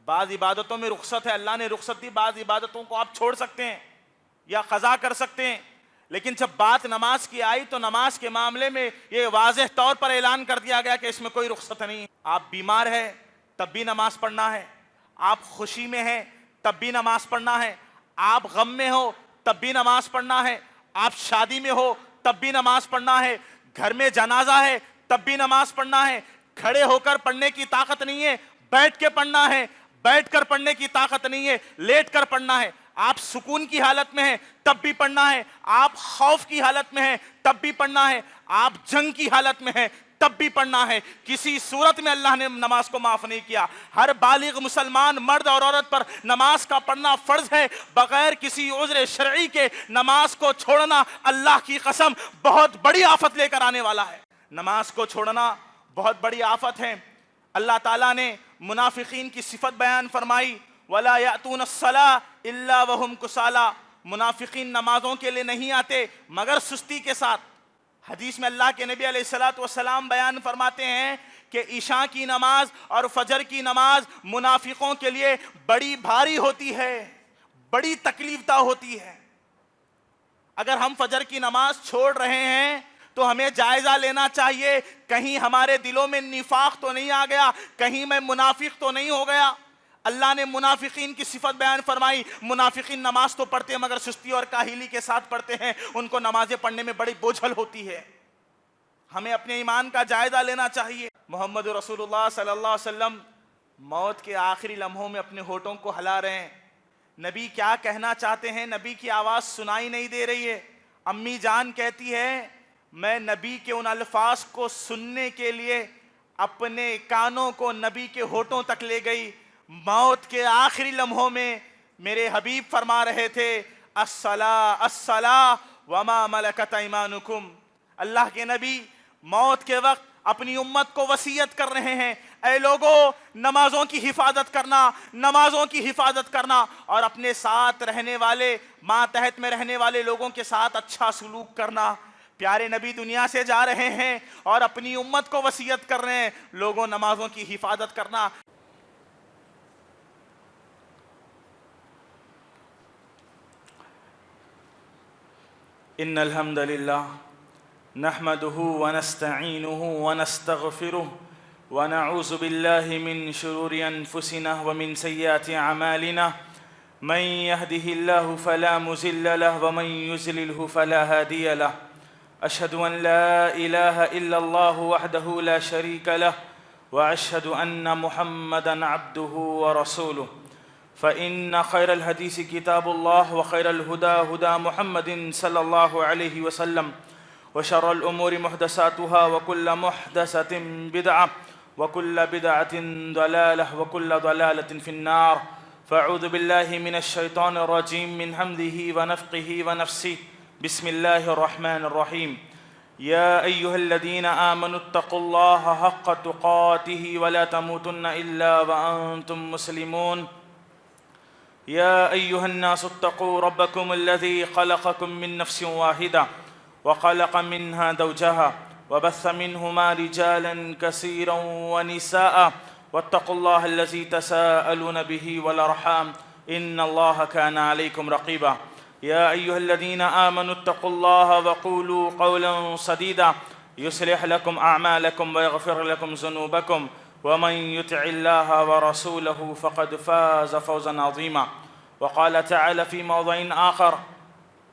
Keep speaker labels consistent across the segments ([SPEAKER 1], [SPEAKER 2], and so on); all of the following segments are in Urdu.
[SPEAKER 1] بعض عبادتوں میں رخصت ہے، اللہ نے رخصت دی، بعض عبادتوں کو آپ چھوڑ سکتے ہیں یا قضا کر سکتے ہیں، لیکن جب بات نماز کی آئی تو نماز کے معاملے میں یہ واضح طور پر اعلان کر دیا گیا کہ اس میں کوئی رخصت نہیں ہے۔ آپ بیمار ہیں تب بھی نماز پڑھنا ہے، آپ خوشی میں ہیں تب بھی نماز پڑھنا ہے، آپ غم میں ہو تب بھی نماز پڑھنا ہے، آپ شادی میں ہو تب بھی نماز پڑھنا ہے، گھر میں جنازہ ہے تب بھی نماز پڑھنا ہے۔ کھڑے ہو کر پڑھنے کی طاقت نہیں ہے، بیٹھ کے پڑھنا ہے، بیٹھ کر پڑھنے کی طاقت نہیں ہے، لیٹ کر پڑھنا ہے۔ آپ سکون کی حالت میں ہیں تب بھی پڑھنا ہے، آپ خوف کی حالت میں ہیں تب بھی پڑھنا ہے، آپ جنگ کی حالت میں ہیں تب بھی پڑھنا ہے۔ کسی صورت میں اللہ نے نماز کو معاف نہیں کیا۔ ہر بالغ مسلمان مرد اور عورت پر نماز کا پڑھنا فرض ہے، بغیر کسی عذر شرعی کے نماز کو چھوڑنا اللہ کی قسم بہت بڑی آفت لے کر آنے والا ہے۔ نماز کو چھوڑنا بہت بڑی آفت ہے۔ اللہ تعالیٰ نے منافقین کی صفت بیان فرمائی، وَلَا يَأْتُونَ الصَّلَاةَ إِلَّا وَهُمْ كُسَالَىٰ، منافقین نمازوں کے لیے نہیں آتے مگر سستی کے ساتھ۔ حدیث میں اللہ کے نبی علیہ السلام بیان فرماتے ہیں کہ عشاء کی نماز اور فجر کی نماز منافقوں کے لیے بڑی بھاری ہوتی ہے، بڑی تکلیف دہ ہوتی ہے۔ اگر ہم فجر کی نماز چھوڑ رہے ہیں تو ہمیں جائزہ لینا چاہیے، کہیں ہمارے دلوں میں نفاق تو نہیں آ گیا، کہیں میں منافق تو نہیں ہو گیا۔ اللہ نے منافقین کی صفت بیان فرمائی، منافقین نماز تو پڑھتے ہیں مگر سستی اور کاہلی کے ساتھ پڑھتے ہیں، ان کو نمازیں پڑھنے میں بڑی بوجھل ہوتی ہے۔ ہمیں اپنے ایمان کا جائزہ لینا چاہیے۔ محمد رسول اللہ صلی اللہ علیہ وسلم موت کے آخری لمحوں میں اپنے ہونٹوں کو ہلا رہے ہیں، نبی کیا کہنا چاہتے ہیں نبی کی آواز سنائی نہیں دے رہی ہے۔ امی جان کہتی ہے میں نبی کے ان الفاظ کو سننے کے لیے اپنے کانوں کو نبی کے ہونٹوں تک لے گئی۔ موت کے آخری لمحوں میں میرے حبیب فرما رہے تھے الصلاۃ الصلاۃ وما ملکت ایمانکم۔ اللہ کے نبی موت کے وقت اپنی امت کو وصیت کر رہے ہیں، اے لوگو نمازوں کی حفاظت کرنا، نمازوں کی حفاظت کرنا، اور اپنے ساتھ رہنے والے ماتحت میں رہنے والے لوگوں کے ساتھ اچھا سلوک کرنا۔ پیارے نبی دنیا سے جا رہے ہیں اور اپنی امت کو وصیت کر رہے ہیں، لوگوں نمازوں کی حفاظت کرنا۔ ان الحمد للہ نحمده ونستعینه ونستغفره ونعوذ باللہ من شرور انفسنا ومن سیئات اعمالنا، من يهده الله فلا مضل له ومن يضلل فلا هادي له، اشهد ان لا اله الا الله وحده لا شريك له واشهد ان محمدا عبده ورسوله، فإن خير الحديث كتاب الله وخير الهدى هدى محمد صلى الله عليه وسلم، وشر الأمور محدثاتها وكل محدثة بدعة وكل بدعة ضلالة وكل ضلالة في النار، فأعوذ بالله من الشيطان الرجيم من همزه ونفخه ونفسه، بسم الله الرحمن الرحيم، يا أيها الذين آمنوا اتقوا الله حق تقاته ولا تموتن إلا وأنتم مسلمون، يا أيها الناس اتقوا ربكم الذي خلقكم من نفس واحدة وخلق منها زوجها وبث منهما رجالا كثيرا ونساء واتقوا الله الذي تساءلون به والأرحام إن الله كان عليكم رقيبا، يا أيها الذين آمنوا اتقوا الله وقولوا قولا سديدا يصلح لكم أعمالكم ويغفر لكم ذنوبكم، ومن يطع الله ورسوله فقد فاز فوزا عظيما، وقال تعالى في موضع آخر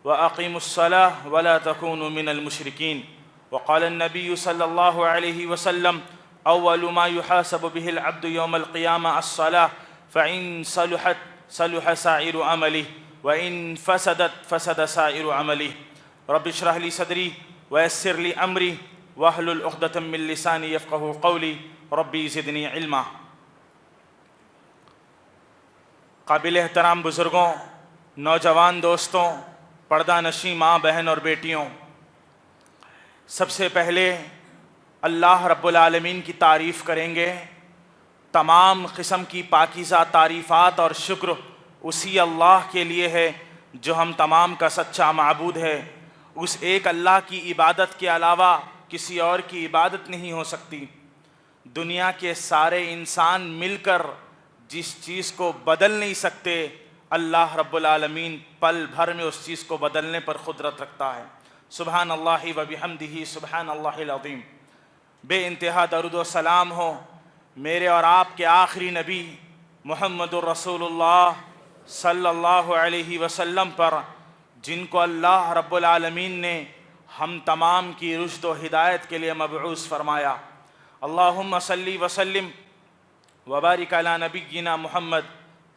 [SPEAKER 1] وأقيموا الصلاة ولا تكونوا من المشركين، وقال النبي صلى الله عليه وسلم أول ما يحاسب به العبد يوم القيامة الصلاة، فإن صلحت صلح سائر عمله وإن فسدت فسد سائر عمله، رب اشرح لي صدري ويسر لي أمري واحلل عقدة من لساني يفقهوا قولي ربی زدنی علما۔ قابل احترام بزرگوں، نوجوان دوستوں، پردہ نشیں ماں بہن اور بیٹیوں، سب سے پہلے اللہ رب العالمین کی تعریف کریں گے۔ تمام قسم کی پاکیزہ تعریفات اور شکر اسی اللہ کے لیے ہے جو ہم تمام کا سچا معبود ہے۔ اس ایک اللہ کی عبادت کے علاوہ کسی اور کی عبادت نہیں ہو سکتی۔ دنیا کے سارے انسان مل کر جس چیز کو بدل نہیں سکتے اللہ رب العالمین پل بھر میں اس چیز کو بدلنے پر قدرت رکھتا ہے۔ سبحان اللہ و بحمدہ سبحان اللہ العظیم۔ بے انتہا درود و سلام ہو میرے اور آپ کے آخری نبی محمد الرسول اللہ صلی اللہ علیہ وسلم پر، جن کو اللہ رب العالمین نے ہم تمام کی رشد و ہدایت کے لیے مبعوث فرمایا۔ اللہم صلی وسلم وبارک علی نبینا محمد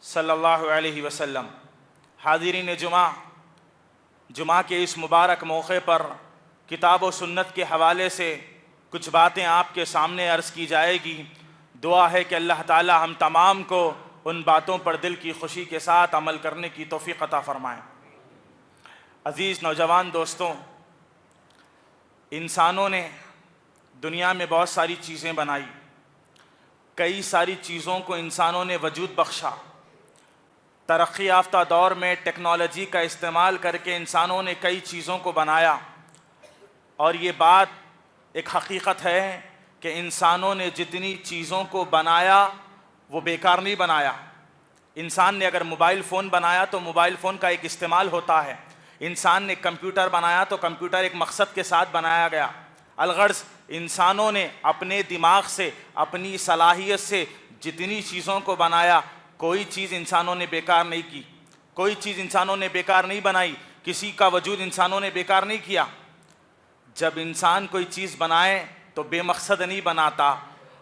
[SPEAKER 1] صلی اللہ علیہ وسلم۔ حاضرین جمعہ کے اس مبارک موقع پر کتاب و سنت کے حوالے سے کچھ باتیں آپ کے سامنے عرض کی جائے گی۔ دعا ہے کہ اللہ تعالی ہم تمام کو ان باتوں پر دل کی خوشی کے ساتھ عمل کرنے کی توفیق عطا فرمائیں۔ عزیز نوجوان دوستوں، انسانوں نے دنیا میں بہت ساری چیزیں بنائی، کئی ساری چیزوں کو انسانوں نے وجود بخشا۔ ترقی یافتہ دور میں ٹیکنالوجی کا استعمال کر کے انسانوں نے کئی چیزوں کو بنایا، اور یہ بات ایک حقیقت ہے کہ انسانوں نے جتنی چیزوں کو بنایا وہ بیکار نہیں بنایا۔ انسان نے اگر موبائل فون بنایا تو موبائل فون کا ایک استعمال ہوتا ہے، انسان نے کمپیوٹر بنایا تو کمپیوٹر ایک مقصد کے ساتھ بنایا گیا۔ الغرض انسانوں نے اپنے دماغ سے، اپنی صلاحیت سے جتنی چیزوں کو بنایا، کوئی چیز انسانوں نے بیکار نہیں کی، کوئی چیز انسانوں نے بیکار نہیں بنائی، کسی کا وجود انسانوں نے بیکار نہیں کیا۔ جب انسان کوئی چیز بنائے تو بے مقصد نہیں بناتا،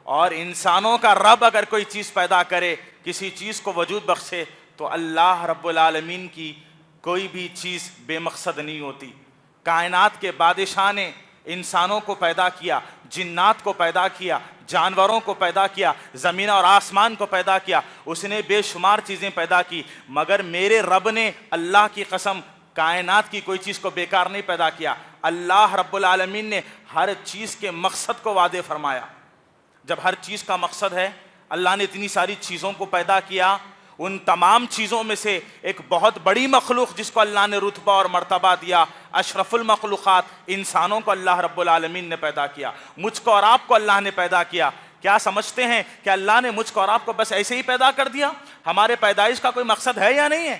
[SPEAKER 1] اور انسانوں کا رب اگر کوئی چیز پیدا کرے، کسی چیز کو وجود بخشے، تو اللہ رب العالمین کی کوئی بھی چیز بے مقصد نہیں ہوتی۔ کائنات کے بادشاہ نے انسانوں کو پیدا کیا، جنات کو پیدا کیا، جانوروں کو پیدا کیا، زمین اور آسمان کو پیدا کیا، اس نے بے شمار چیزیں پیدا کی، مگر میرے رب نے اللہ کی قسم کائنات کی کوئی چیز کو بیکار نہیں پیدا کیا۔ اللہ رب العالمین نے ہر چیز کے مقصد کو واضح فرمایا۔ جب ہر چیز کا مقصد ہے، اللہ نے اتنی ساری چیزوں کو پیدا کیا، ان تمام چیزوں میں سے ایک بہت بڑی مخلوق جس کو اللہ نے رتبہ اور مرتبہ دیا، اشرف المخلوقات انسانوں کو اللہ رب العالمین نے پیدا کیا، مجھ کو اور آپ کو اللہ نے پیدا کیا۔ کیا سمجھتے ہیں کہ اللہ نے مجھ کو اور آپ کو بس ایسے ہی پیدا کر دیا؟ ہمارے پیدائش کا کوئی مقصد ہے یا نہیں ہے؟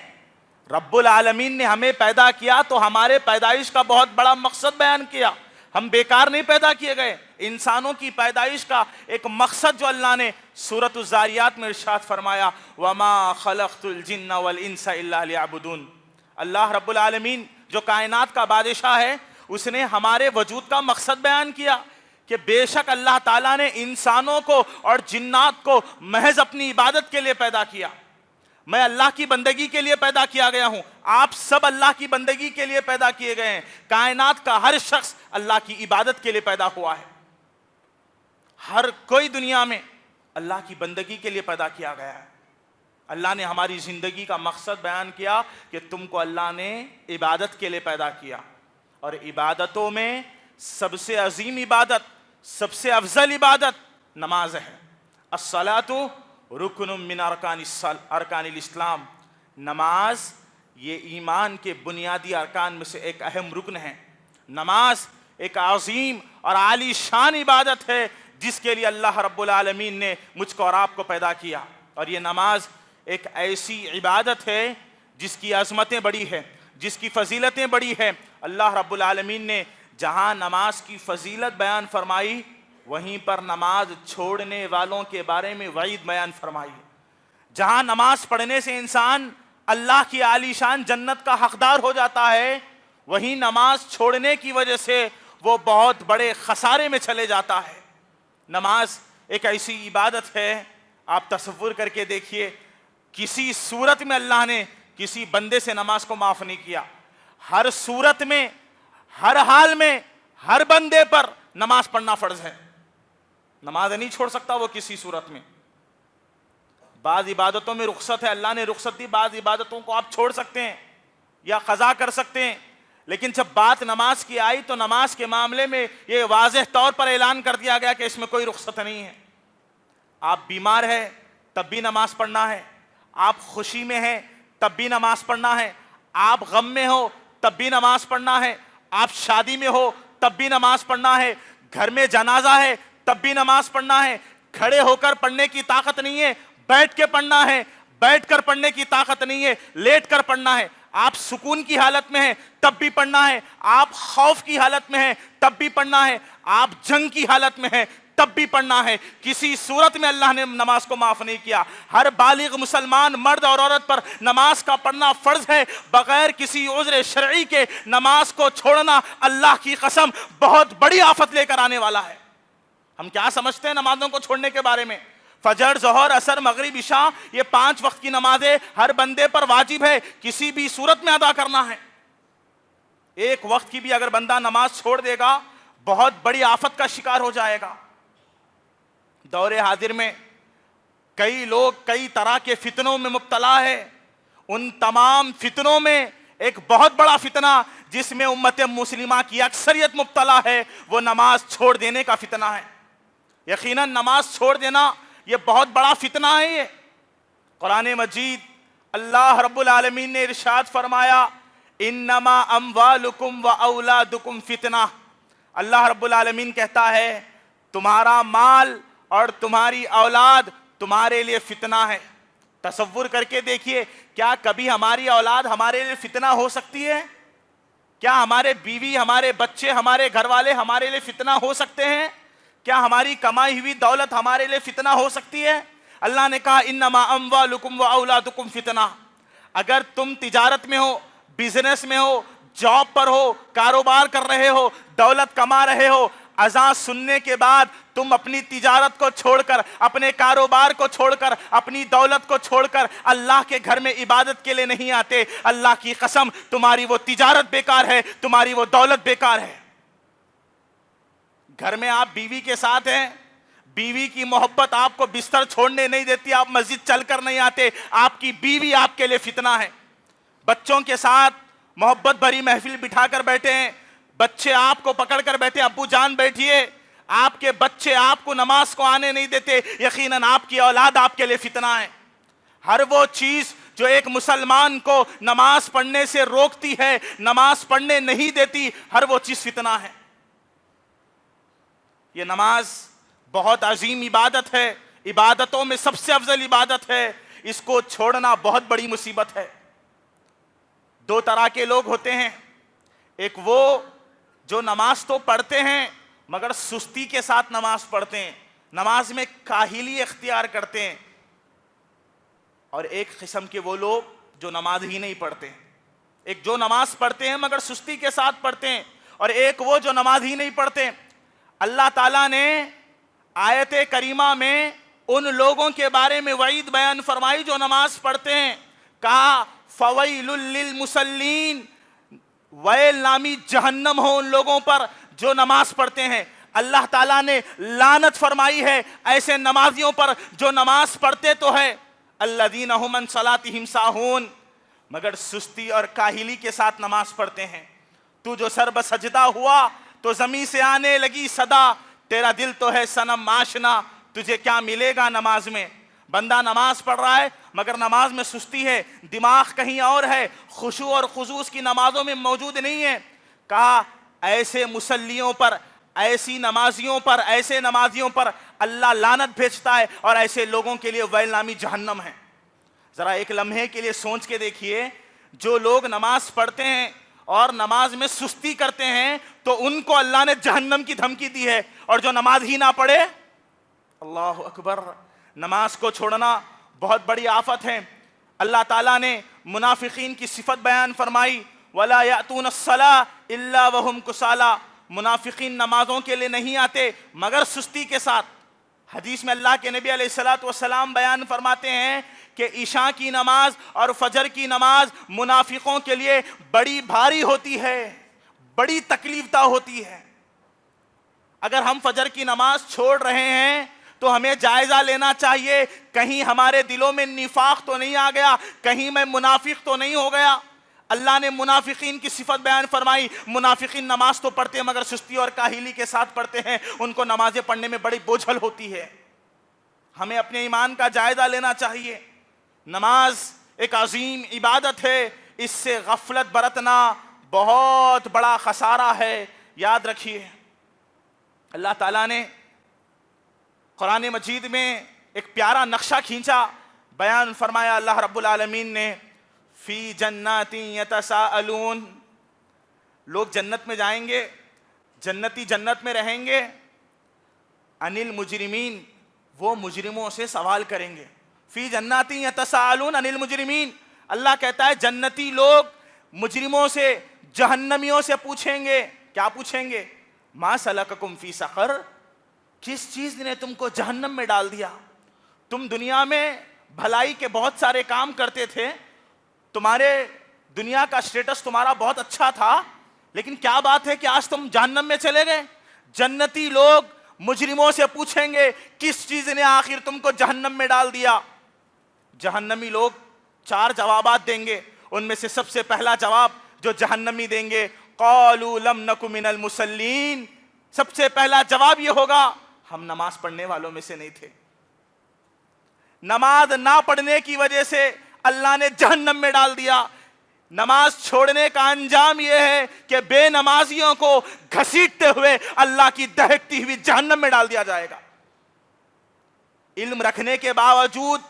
[SPEAKER 1] رب العالمین نے ہمیں پیدا کیا تو ہمارے پیدائش کا بہت بڑا مقصد بیان کیا، ہم بیکار نہیں پیدا کیے گئے۔ انسانوں کی پیدائش کا ایک مقصد جو اللہ نے سورۃ الذاریات میں ارشاد فرمایا، وَمَا خَلَقْتُ الْجِنَّ وَالْإِنسَ إِلَّا لِيَعْبُدُونَ۔ اللہ رب العالمین جو کائنات کا بادشاہ ہے، اس نے ہمارے وجود کا مقصد بیان کیا کہ بے شک اللہ تعالیٰ نے انسانوں کو اور جنات کو محض اپنی عبادت کے لیے پیدا کیا۔ میں اللہ کی بندگی کے لیے پیدا کیا گیا ہوں، آپ سب اللہ کی بندگی کے لیے پیدا کیے گئے ہیں۔ کائنات کا ہر شخص اللہ کی عبادت کے لیے پیدا ہوا ہے، ہر کوئی دنیا میں اللہ کی بندگی کے لیے پیدا کیا گیا ہے۔ اللہ نے ہماری زندگی کا مقصد بیان کیا کہ تم کو اللہ نے عبادت کے لیے پیدا کیا، اور عبادتوں میں سب سے عظیم عبادت، سب سے افضل عبادت نماز ہے۔ الصلاۃ رکن من ارکان الاسلام، نماز یہ ایمان کے بنیادی ارکان میں سے ایک اہم رکن ہے۔ نماز ایک عظیم اور عالی شان عبادت ہے جس کے لیے اللہ رب العالمین نے مجھ کو اور آپ کو پیدا کیا، اور یہ نماز ایک ایسی عبادت ہے جس کی عظمتیں بڑی ہے، جس کی فضیلتیں بڑی ہے۔ اللہ رب العالمین نے جہاں نماز کی فضیلت بیان فرمائی، وہیں پر نماز چھوڑنے والوں کے بارے میں وعید بیان فرمائی۔ جہاں نماز پڑھنے سے انسان اللہ کی عالی شان جنت کا حقدار ہو جاتا ہے، وہیں نماز چھوڑنے کی وجہ سے وہ بہت بڑے خسارے میں چلے جاتا ہے۔ نماز ایک ایسی عبادت ہے، آپ تصور کر کے دیکھیے، کسی صورت میں اللہ نے کسی بندے سے نماز کو معاف نہیں کیا۔ ہر صورت میں، ہر حال میں، ہر بندے پر نماز پڑھنا فرض ہے، نماز نہیں چھوڑ سکتا وہ کسی صورت میں۔ بعض عبادتوں میں رخصت ہے، اللہ نے رخصت دی، بعض عبادتوں کو آپ چھوڑ سکتے ہیں یا قضا کر سکتے ہیں، لیکن جب بات نماز کی آئی تو نماز کے معاملے میں یہ واضح طور پر اعلان کر دیا گیا کہ اس میں کوئی رخصت نہیں ہے۔ آپ بیمار ہیں تب بھی نماز پڑھنا ہے، آپ خوشی میں ہیں تب بھی نماز پڑھنا ہے، آپ غم میں ہو تب بھی نماز پڑھنا ہے، آپ شادی میں ہو تب بھی نماز پڑھنا ہے، گھر میں جنازہ ہے تب بھی نماز پڑھنا ہے۔ کھڑے ہو کر پڑھنے کی طاقت نہیں ہے، بیٹھ کے پڑھنا ہے، بیٹھ کر پڑھنے کی طاقت نہیں ہے، لیٹ کر پڑھنا ہے۔ آپ سکون کی حالت میں ہیں تب بھی پڑھنا ہے، آپ خوف کی حالت میں ہیں تب بھی پڑھنا ہے، آپ جنگ کی حالت میں ہیں تب بھی پڑھنا ہے۔ کسی صورت میں اللہ نے نماز کو معاف نہیں کیا۔ ہر بالغ مسلمان مرد اور عورت پر نماز کا پڑھنا فرض ہے، بغیر کسی عذر شرعی کے نماز کو چھوڑنا اللہ کی قسم بہت بڑی آفت لے کر آنے والا ہے۔ ہم کیا سمجھتے ہیں نمازوں کو چھوڑنے کے بارے میں؟ فجر، ظہر، عصر، مغرب، عشاء، یہ 5 وقت کی نمازیں ہر بندے پر واجب ہے، کسی بھی صورت میں ادا کرنا ہے۔ ایک وقت کی بھی اگر بندہ نماز چھوڑ دے گا بہت بڑی آفت کا شکار ہو جائے گا۔ دور حاضر میں کئی لوگ کئی طرح کے فتنوں میں مبتلا ہے، ان تمام فتنوں میں ایک بہت بڑا فتنہ جس میں امت مسلمہ کی اکثریت مبتلا ہے وہ نماز چھوڑ دینے کا فتنہ ہے۔ یقیناً نماز چھوڑ دینا یہ بہت بڑا فتنہ ہے۔ یہ قرآن مجید اللہ رب العالمین نے ارشاد فرمایا انما اموالکم و اولادکم فتنہ۔ اللہ رب العالمین کہتا ہے تمہارا مال اور تمہاری اولاد تمہارے لیے فتنہ ہے۔ تصور کر کے دیکھیے، کیا کبھی ہماری اولاد ہمارے لیے فتنہ ہو سکتی ہے؟ کیا ہمارے بیوی، ہمارے بچے، ہمارے گھر والے ہمارے لیے فتنہ ہو سکتے ہیں؟ کیا ہماری کمائی ہوئی دولت ہمارے لیے فتنہ ہو سکتی ہے؟ اللہ نے کہا انما اموالکم و اولادکم فتنہ۔ اگر تم تجارت میں ہو، بزنس میں ہو، جاب پر ہو، کاروبار کر رہے ہو، دولت کما رہے ہو، اذان سننے کے بعد تم اپنی تجارت کو چھوڑ کر، اپنے کاروبار کو چھوڑ کر، اپنی دولت کو چھوڑ کر اللہ کے گھر میں عبادت کے لیے نہیں آتے، اللہ کی قسم تمہاری وہ تجارت بیکار ہے، تمہاری وہ دولت بیکار ہے۔ گھر میں آپ بیوی کے ساتھ ہیں، بیوی کی محبت آپ کو بستر چھوڑنے نہیں دیتی، آپ مسجد چل کر نہیں آتے، آپ کی بیوی آپ کے لیے فتنہ ہے۔ بچوں کے ساتھ محبت بھری محفل بٹھا کر بیٹھے ہیں، بچے آپ کو پکڑ کر بیٹھے، ابو جان بیٹھیے، آپ کے بچے آپ کو نماز کو آنے نہیں دیتے، یقیناً آپ کی اولاد آپ کے لیے فتنہ ہے۔ ہر وہ چیز جو ایک مسلمان کو نماز پڑھنے سے روکتی ہے، نماز پڑھنے نہیں دیتی، ہر وہ چیز فتنہ ہے۔ یہ نماز بہت عظیم عبادت ہے، عبادتوں میں سب سے افضل عبادت ہے، اس کو چھوڑنا بہت بڑی مصیبت ہے۔ 2 طرح کے لوگ ہوتے ہیں، ایک وہ جو نماز تو پڑھتے ہیں مگر سستی کے ساتھ نماز پڑھتے ہیں، نماز میں کاہلی اختیار کرتے ہیں، اور ایک قسم کے وہ لوگ جو نماز ہی نہیں پڑھتے ہیں۔ ایک جو نماز پڑھتے ہیں مگر سستی کے ساتھ پڑھتے ہیں، اور ایک وہ جو نماز ہی نہیں پڑھتے۔ اللہ تعالیٰ نے آیت کریمہ میں ان لوگوں کے بارے میں وعید بیان فرمائی جو نماز پڑھتے ہیں، کہا فویل للمصلین، ویل نامی جہنم ہو ان لوگوں پر جو نماز پڑھتے ہیں۔ اللہ تعالیٰ نے لعنت فرمائی ہے ایسے نمازیوں پر جو نماز پڑھتے تو ہے الذین ھم عن صلاتہم ساہون، مگر سستی اور کاہلی کے ساتھ نماز پڑھتے ہیں۔ تو جو سر بسجدہ ہوا تو زمین سے آنے لگی صدا، تیرا دل تو ہے صنم آشنا، تجھے کیا ملے گا نماز میں۔ بندہ نماز پڑھ رہا ہے مگر نماز میں سستی ہے، دماغ کہیں اور ہے، خشوع اور خضوع کی نمازوں میں موجود نہیں ہے۔ کہا ایسے مصلیوں پر، ایسی نمازیوں پر، ایسے نمازیوں پر اللہ لعنت بھیجتا ہے، اور ایسے لوگوں کے لیے ویل نامی جہنم ہے۔ ذرا ایک لمحے کے لیے سوچ کے دیکھیے، جو لوگ نماز پڑھتے ہیں اور نماز میں سستی کرتے ہیں تو ان کو اللہ نے جہنم کی دھمکی دی ہے، اور جو نماز ہی نہ پڑھے، اللہ اکبر، نماز کو چھوڑنا بہت بڑی آفت ہے۔ اللہ تعالیٰ نے منافقین کی صفت بیان فرمائی وَلَا يَأْتُونَ الصَّلَاةَ إِلَّا وَهُمْ كُسَالَىٰ، منافقین نمازوں کے لیے نہیں آتے مگر سستی کے ساتھ۔ حدیث میں اللہ کے نبی علیہ السلام بیان فرماتے ہیں کہ عشاء کی نماز اور فجر کی نماز منافقوں کے لیے بڑی بھاری ہوتی ہے، بڑی تکلیف دہ ہوتی ہے۔ اگر ہم فجر کی نماز چھوڑ رہے ہیں تو ہمیں جائزہ لینا چاہیے، کہیں ہمارے دلوں میں نفاق تو نہیں آ گیا، کہیں میں منافق تو نہیں ہو گیا۔ اللہ نے منافقین کی صفت بیان فرمائی، منافقین نماز تو پڑھتے ہیں مگر سستی اور کاہلی کے ساتھ پڑھتے ہیں، ان کو نمازیں پڑھنے میں بڑی بوجھل ہوتی ہے۔ ہمیں اپنے ایمان کا جائزہ لینا چاہیے۔ نماز ایک عظیم عبادت ہے، اس سے غفلت برتنا بہت بڑا خسارہ ہے، یاد رکھیے۔ اللہ تعالیٰ نے قرآن مجید میں ایک پیارا نقشہ کھینچا، بیان فرمایا اللہ رب العالمین نے، فی جنات یتساءلون، لوگ جنت میں جائیں گے، جنتی جنت میں رہیں گے، عن المجرمین، وہ مجرموں سے سوال کریں گے. فی جنات یتساءلون عن المجرمین، اللہ کہتا ہے جنتی لوگ مجرموں سے، جہنمیوں سے پوچھیں گے. کیا پوچھیں گے؟ ما سلککم فی سقر، کس چیز نے تم کو جہنم میں ڈال دیا؟ تم دنیا میں بھلائی کے بہت سارے کام کرتے تھے، تمہارے دنیا کا سٹیٹس تمہارا بہت اچھا تھا، لیکن کیا بات ہے کہ آج تم جہنم میں چلے گئے؟ جنتی لوگ مجرموں سے پوچھیں گے کس چیز نے آخر تم کو جہنم میں ڈال دیا؟ جہنمی لوگ 4 جوابات دیں گے. ان میں سے سب سے پہلا جواب جو جہنمی دیں گے، قالوا لم نک من المصلین، سب سے پہلا جواب یہ ہوگا ہم نماز پڑھنے والوں میں سے نہیں تھے. نماز نہ پڑھنے کی وجہ سے اللہ نے جہنم میں ڈال دیا. نماز چھوڑنے کا انجام یہ ہے کہ بے نمازیوں کو گھسیٹتے ہوئے اللہ کی دہکتی ہوئی جہنم میں ڈال دیا جائے گا. علم رکھنے کے باوجود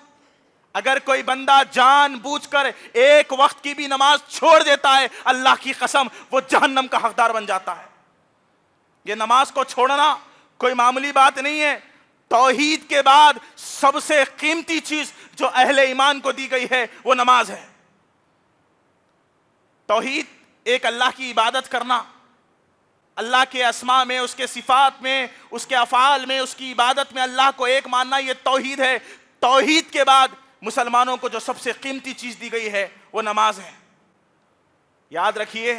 [SPEAKER 1] اگر کوئی بندہ جان بوجھ کر ایک وقت کی بھی نماز چھوڑ دیتا ہے، اللہ کی قسم وہ جہنم کا حقدار بن جاتا ہے. یہ نماز کو چھوڑنا کوئی معمولی بات نہیں ہے. توحید کے بعد سب سے قیمتی چیز جو اہل ایمان کو دی گئی ہے وہ نماز ہے. توحید ایک اللہ کی عبادت کرنا، اللہ کے اسماء میں، اس کے صفات میں، اس کے افعال میں، اس کی عبادت میں اللہ کو ایک ماننا، یہ توحید ہے. توحید کے بعد مسلمانوں کو جو سب سے قیمتی چیز دی گئی ہے وہ نماز ہے. یاد رکھیے،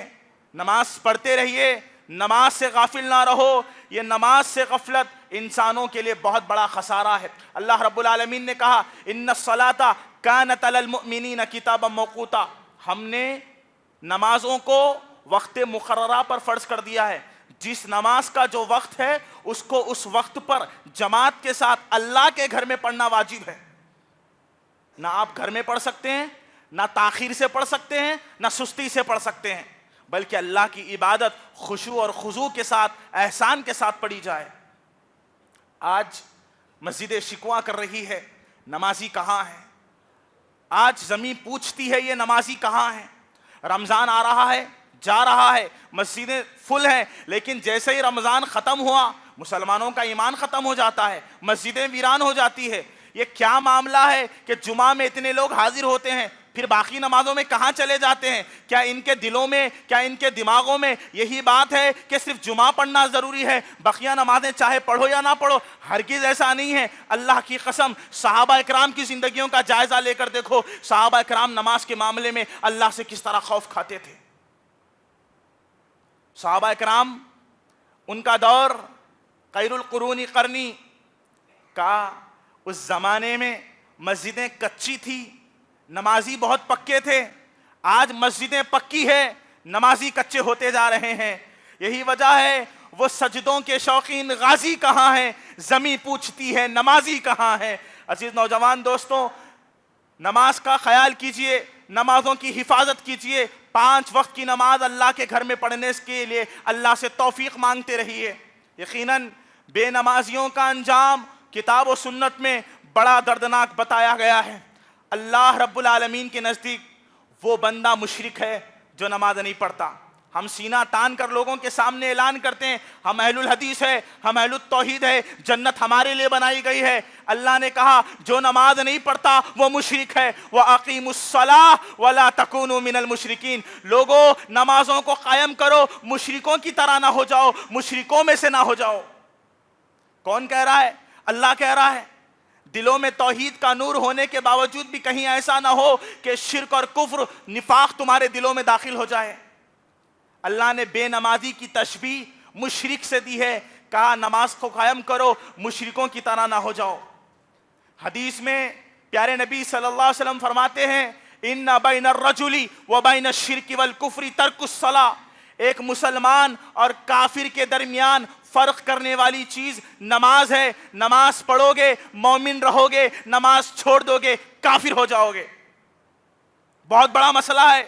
[SPEAKER 1] نماز پڑھتے رہیے، نماز سے غافل نہ رہو. یہ نماز سے غفلت انسانوں کے لیے بہت بڑا خسارہ ہے. اللہ رب العالمین نے کہا ان الصلاۃ کانت علی المؤمنین کتابا موقوتا، ہم نے نمازوں کو وقت مقررہ پر فرض کر دیا ہے. جس نماز کا جو وقت ہے اس کو اس وقت پر جماعت کے ساتھ اللہ کے گھر میں پڑھنا واجب ہے. نہ آپ گھر میں پڑھ سکتے ہیں، نہ تاخیر سے پڑھ سکتے ہیں، نہ سستی سے پڑھ سکتے ہیں، بلکہ اللہ کی عبادت خشوع اور خضوع کے ساتھ، احسان کے ساتھ پڑھی جائے. آج مسجدیں شکوہ کر رہی ہے نمازی کہاں ہے؟ آج زمین پوچھتی ہے یہ نمازی کہاں ہے؟ رمضان آ رہا ہے، جا رہا ہے، مسجدیں فل ہیں، لیکن جیسے ہی رمضان ختم ہوا مسلمانوں کا ایمان ختم ہو جاتا ہے، مسجدیں ویران ہو جاتی ہے. یہ کیا معاملہ ہے کہ جمعہ میں اتنے لوگ حاضر ہوتے ہیں، پھر باقی نمازوں میں کہاں چلے جاتے ہیں؟ کیا ان کے دلوں میں، کیا ان کے دماغوں میں یہی بات ہے کہ صرف جمعہ پڑھنا ضروری ہے، بقیہ نمازیں چاہے پڑھو یا نہ پڑھو؟ ہرگز ایسا نہیں ہے. اللہ کی قسم صحابہ اکرام کی زندگیوں کا جائزہ لے کر دیکھو، صحابہ اکرام نماز کے معاملے میں اللہ سے کس طرح خوف کھاتے تھے. صحابہ اکرام، ان کا دور خیر القرون قرنی کا، اس زمانے میں مسجدیں کچی تھی، نمازی بہت پکے تھے. آج مسجدیں پکی ہے، نمازی کچے ہوتے جا رہے ہیں. یہی وجہ ہے وہ سجدوں کے شوقین غازی کہاں ہیں؟ زمیں پوچھتی ہے نمازی کہاں ہے؟ عزیز نوجوان دوستوں، نماز کا خیال کیجئے، نمازوں کی حفاظت کیجئے. 5 وقت کی نماز اللہ کے گھر میں پڑھنے کے لیے اللہ سے توفیق مانگتے رہیے. یقیناً بے نمازیوں کا انجام کتاب و سنت میں بڑا دردناک بتایا گیا ہے. اللہ رب العالمین کے نزدیک وہ بندہ مشرک ہے جو نماز نہیں پڑھتا. ہم سینہ تان کر لوگوں کے سامنے اعلان کرتے ہیں ہم اہل الحدیث ہے، ہم اہل التوحید ہے، جنت ہمارے لیے بنائی گئی ہے. اللہ نے کہا جو نماز نہیں پڑھتا وہ مشرک ہے. وَأَقِيمُوا الصَّلَاةَ وَلَا تَكُونُوا مِنَ الْمُشْرِكِينَ، لوگوں نمازوں کو قائم کرو، مشرکوں کی طرح نہ ہو جاؤ، مشرکوں میں سے نہ ہو جاؤ. کون کہہ رہا ہے؟ اللہ کہہ رہا ہے. دلوں میں توحید کا نور ہونے کے باوجود بھی کہیں ایسا نہ ہو کہ شرک اور کفر، نفاق تمہارے دلوں میں داخل ہو جائے. اللہ نے بے نمازی کی تشبیہ مشرک سے دی ہے، کہا نماز کو قائم کرو، مشرکوں کی طرح نہ ہو جاؤ. حدیث میں پیارے نبی صلی اللہ علیہ وسلم فرماتے ہیں ان بین الرجل وبین الشرک والکفر ترک الصلاۃ، ایک مسلمان اور کافر کے درمیان فرق کرنے والی چیز نماز ہے. نماز پڑھو گے مومن رہو گے، نماز چھوڑ دو گے کافر ہو جاؤ گے. بہت بڑا مسئلہ ہے،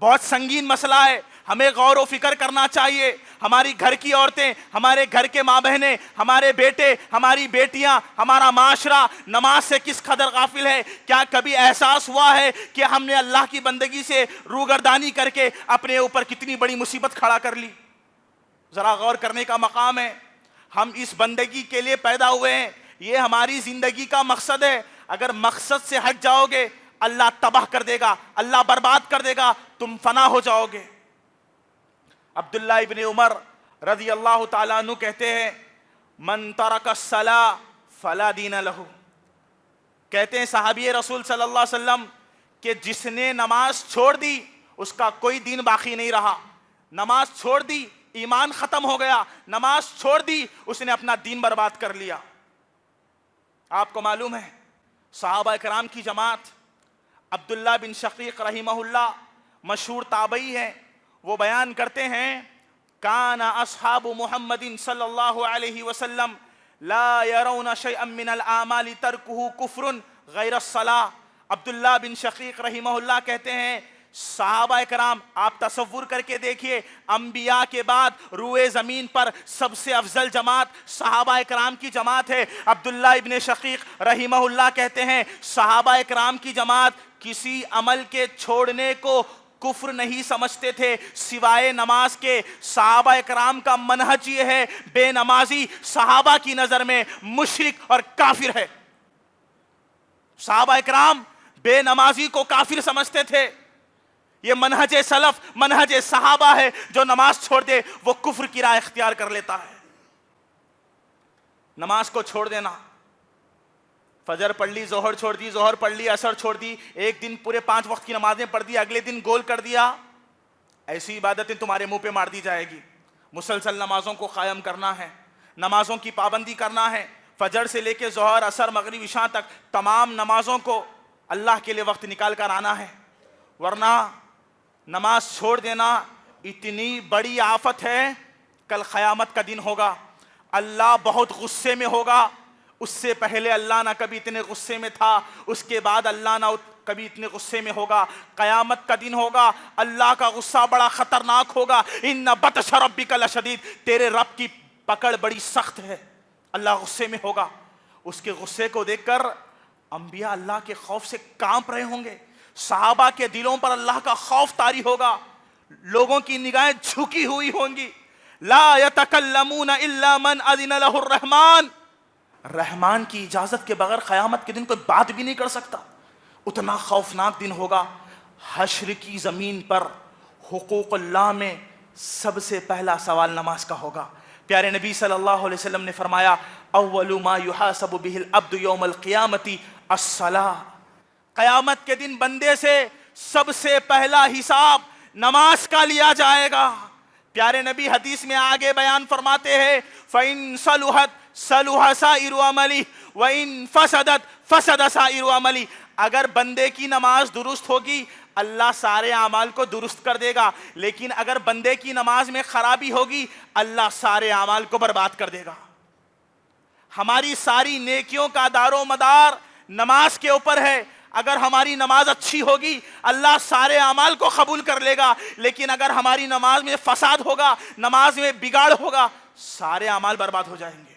[SPEAKER 1] بہت سنگین مسئلہ ہے. ہمیں غور و فکر کرنا چاہیے. ہماری گھر کی عورتیں، ہمارے گھر کے ماں بہنیں، ہمارے بیٹے، ہماری بیٹیاں، ہمارا معاشرہ نماز سے کس قدر غافل ہے. کیا کبھی احساس ہوا ہے کہ ہم نے اللہ کی بندگی سے روگردانی کر کے اپنے اوپر کتنی بڑی مصیبت کھڑا کر لی؟ ذرا غور کرنے کا مقام ہے. ہم اس بندگی کے لیے پیدا ہوئے ہیں، یہ ہماری زندگی کا مقصد ہے. اگر مقصد سے ہٹ جاؤ گے اللہ تباہ کر دے گا، اللہ برباد کر دے گا، تم فنا ہو جاؤ گے. عبداللہ ابن عمر رضی اللہ تعالیٰ عنہ کہتے ہیں من ترک الصلاۃ فلا دین لہ. کہتے ہیں صحابی رسول صلی اللہ علیہ وسلم کہ جس نے نماز چھوڑ دی اس کا کوئی دین باقی نہیں رہا. نماز چھوڑ دی ایمان ختم ہو گیا، نماز چھوڑ دی اس نے اپنا دین برباد کر لیا. آپ کو معلوم ہے صحابہ کرام کی جماعت، عبداللہ بن شقیق رحمہ اللہ مشہور تابعی ہیں، وہ بیان کرتے ہیں کان اصحاب محمد صلی اللہ علیہ وسلم لا يرون شيئا من الاعمال ترکہ کفر غیر الصلاۃ. عبداللہ بن شقیق رحمہ اللہ کہتے ہیں صحابہ کرام، آپ تصور کر کے دیکھیے، انبیاء کے بعد روئے زمین پر سب سے افضل جماعت صحابہ کرام کی جماعت ہے. عبداللہ ابن شقیق رحمہ اللہ کہتے ہیں صحابہ کرام کی جماعت کسی عمل کے چھوڑنے کو کفر نہیں سمجھتے تھے سوائے نماز کے. صحابہ کرام کا منہج یہ ہے بے نمازی صحابہ کی نظر میں مشرک اور کافر ہے. صحابہ کرام بے نمازی کو کافر سمجھتے تھے. یہ منہج سلف، منہج صحابہ ہے. جو نماز چھوڑ دے وہ کفر کی راہ اختیار کر لیتا ہے. نماز کو چھوڑ دینا، فجر پڑھ لی، ظہر چھوڑ دی، ظہر پڑھ لی، عصر چھوڑ دی، ایک دن پورے 5 وقت کی نمازیں پڑھ دی، اگلے دن گول کر دیا، ایسی عبادتیں تمہارے منہ پہ مار دی جائے گی. مسلسل نمازوں کو قائم کرنا ہے، نمازوں کی پابندی کرنا ہے. فجر سے لے کے ظہر، عصر، مغرب، عشاء تک تمام نمازوں کو اللہ کے لیے وقت نکال کر آنا ہے. ورنہ نماز چھوڑ دینا اتنی بڑی آفت ہے، کل قیامت کا دن ہوگا، اللہ بہت غصے میں ہوگا. اس سے پہلے اللہ نہ کبھی اتنے غصے میں تھا، اس کے بعد اللہ نہ کبھی اتنے غصے میں ہوگا. قیامت کا دن ہوگا، اللہ کا غصہ بڑا خطرناک ہوگا. ان بطش ربک لشدید، تیرے رب کی پکڑ بڑی سخت ہے. اللہ غصے میں ہوگا. اس کے غصے کو دیکھ کر انبیاء اللہ کے خوف سے کانپ رہے ہوں گے. صحابہ کے دلوں پر اللہ کا خوف طاری ہوگا. لوگوں کی نگاہیں جھکی ہوئی ہوں گی. لا یتکلمون الا من اذن له الرحمن، رحمان کی اجازت کے بغیر قیامت کے دن کوئی بات بھی نہیں کر سکتا. اتنا خوفناک دن ہوگا. حشر کی زمین پر حقوق اللہ میں سب سے پہلا سوال نماز کا ہوگا. پیارے نبی صلی اللہ علیہ وسلم نے فرمایا اول ما یحاسب به العبد یوم القیامت الصلاۃ. قیامت کے دن بندے سے سب سے پہلا حساب نماز کا لیا جائے گا. پیارے نبی حدیث میں آگے بیان فرماتے ہیں فَإِن صَلُحَتْ صَلُحَ سَائِرُ عَمَلِهِ وَإِن فَسَدَتْ فَسَدَ سَائِرُ عَمَلِهِ. اگر بندے کی نماز درست ہوگی اللہ سارے اعمال کو درست کر دے گا، لیکن اگر بندے کی نماز میں خرابی ہوگی اللہ سارے اعمال کو برباد کر دے گا. ہماری ساری نیکیوں کا دار و مدار نماز کے اوپر ہے. اگر ہماری نماز اچھی ہوگی اللہ سارے اعمال کو قبول کر لے گا، لیکن اگر ہماری نماز میں فساد ہوگا، نماز میں بگاڑ ہوگا، سارے اعمال برباد ہو جائیں گے.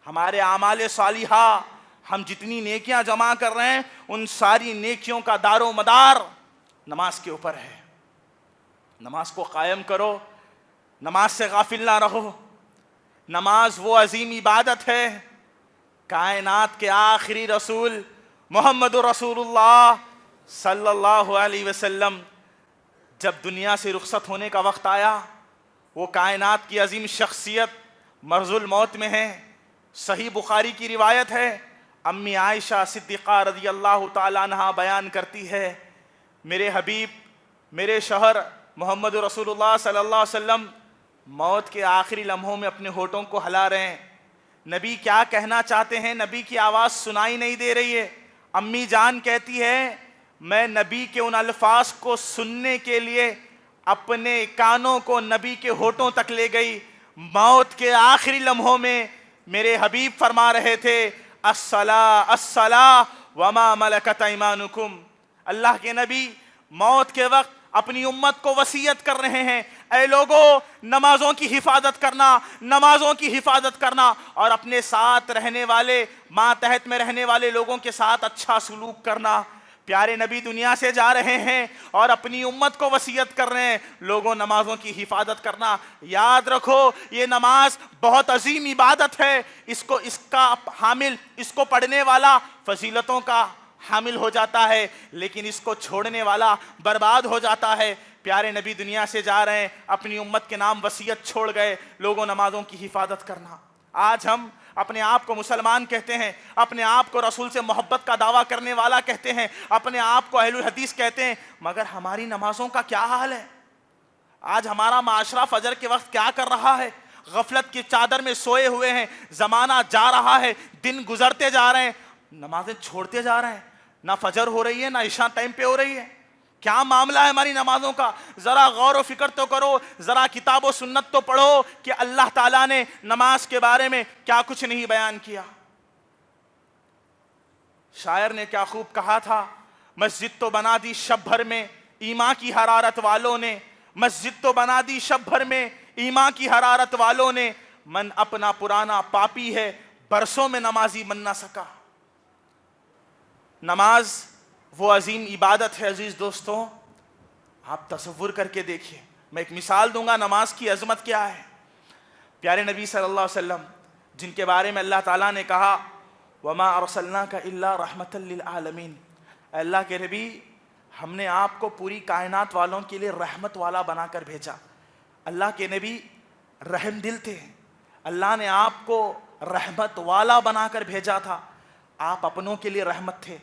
[SPEAKER 1] ہمارے اعمال صالحہ، ہم جتنی نیکیاں جمع کر رہے ہیں ان ساری نیکیوں کا دار و مدار نماز کے اوپر ہے. نماز کو قائم کرو، نماز سے غافل نہ رہو. نماز وہ عظیم عبادت ہے، کائنات کے آخری رسول محمد رسول اللہ صلی اللہ علیہ وسلم جب دنیا سے رخصت ہونے کا وقت آیا، وہ کائنات کی عظیم شخصیت مرض الموت میں ہے. صحیح بخاری کی روایت ہے، امی عائشہ صدیقہ رضی اللہ تعالیٰ عنہ بیان کرتی ہے میرے حبیب، میرے شوہر محمد رسول اللہ صلی اللہ علیہ وسلم موت کے آخری لمحوں میں اپنے ہونٹوں کو ہلا رہے ہیں. نبی کیا کہنا چاہتے ہیں نبی کی آواز سنائی نہیں دے رہی ہے. امی جان کہتی ہے میں نبی کے ان الفاظ کو سننے کے لیے اپنے کانوں کو نبی کے ہونٹوں تک لے گئی. موت کے آخری لمحوں میں میرے حبیب فرما رہے تھے الصلاۃ الصلاۃ وما ملکت ایمانکم. اللہ کے نبی موت کے وقت اپنی امت کو وصیت کر رہے ہیں، اے لوگوں نمازوں کی حفاظت کرنا، نمازوں کی حفاظت کرنا، اور اپنے ساتھ رہنے والے، ماتحت میں رہنے والے لوگوں کے ساتھ اچھا سلوک کرنا۔ پیارے نبی دنیا سے جا رہے ہیں اور اپنی امت کو وصیت کر رہے ہیں، لوگوں نمازوں کی حفاظت کرنا۔ یاد رکھو یہ نماز بہت عظیم عبادت ہے، اس کا حامل، اس کو پڑھنے والا فضیلتوں کا حامل ہو جاتا ہے، لیکن اس کو چھوڑنے والا برباد ہو جاتا ہے۔ پیارے نبی دنیا سے جا رہے ہیں، اپنی امت کے نام وصیت چھوڑ گئے، لوگوں نمازوں کی حفاظت کرنا۔ آج ہم اپنے آپ کو مسلمان کہتے ہیں، اپنے آپ کو رسول سے محبت کا دعویٰ کرنے والا کہتے ہیں، اپنے آپ کو اہل الحدیث کہتے ہیں، مگر ہماری نمازوں کا کیا حال ہے؟ آج ہمارا معاشرہ فجر کے وقت کیا کر رہا ہے؟ غفلت کی چادر میں سوئے ہوئے ہیں، زمانہ جا رہا ہے، دن گزرتے جا رہے ہیں، نمازیں چھوڑتے جا رہے ہیں، نہ فجر ہو رہی ہے نہ عشاء ٹائم پہ ہو رہی ہے۔ کیا معاملہ ہے ہماری نمازوں کا؟ ذرا غور و فکر تو کرو، ذرا کتاب و سنت تو پڑھو کہ اللہ تعالیٰ نے نماز کے بارے میں کیا کچھ نہیں بیان کیا۔ شاعر نے کیا خوب کہا تھا، مسجد تو بنا دی شب بھر میں ایمان کی حرارت والوں نے، مسجد تو بنا دی شب بھر میں ایمان کی حرارت والوں نے، من اپنا پرانا پاپی ہے برسوں میں نمازی بن نہ سکا۔ نماز وہ عظیم عبادت ہے عزیز دوستوں، آپ تصور کر کے دیکھیے۔ میں ایک مثال دوں گا نماز کی عظمت کیا ہے۔ پیارے نبی صلی اللہ علیہ وسلم جن کے بارے میں اللہ تعالیٰ نے کہا وَمَا أَرْسَلْنَاكَ إِلَّا رَحْمَةً لِلْعَالَمِينَ، اے اللہ کے نبی ہم نے آپ کو پوری کائنات والوں کے لیے رحمت والا بنا کر بھیجا۔ اللہ کے نبی رحم دل تھے، اللہ نے آپ کو رحمت والا بنا کر بھیجا تھا۔ آپ اپنوں کے لیے رحمت تھے،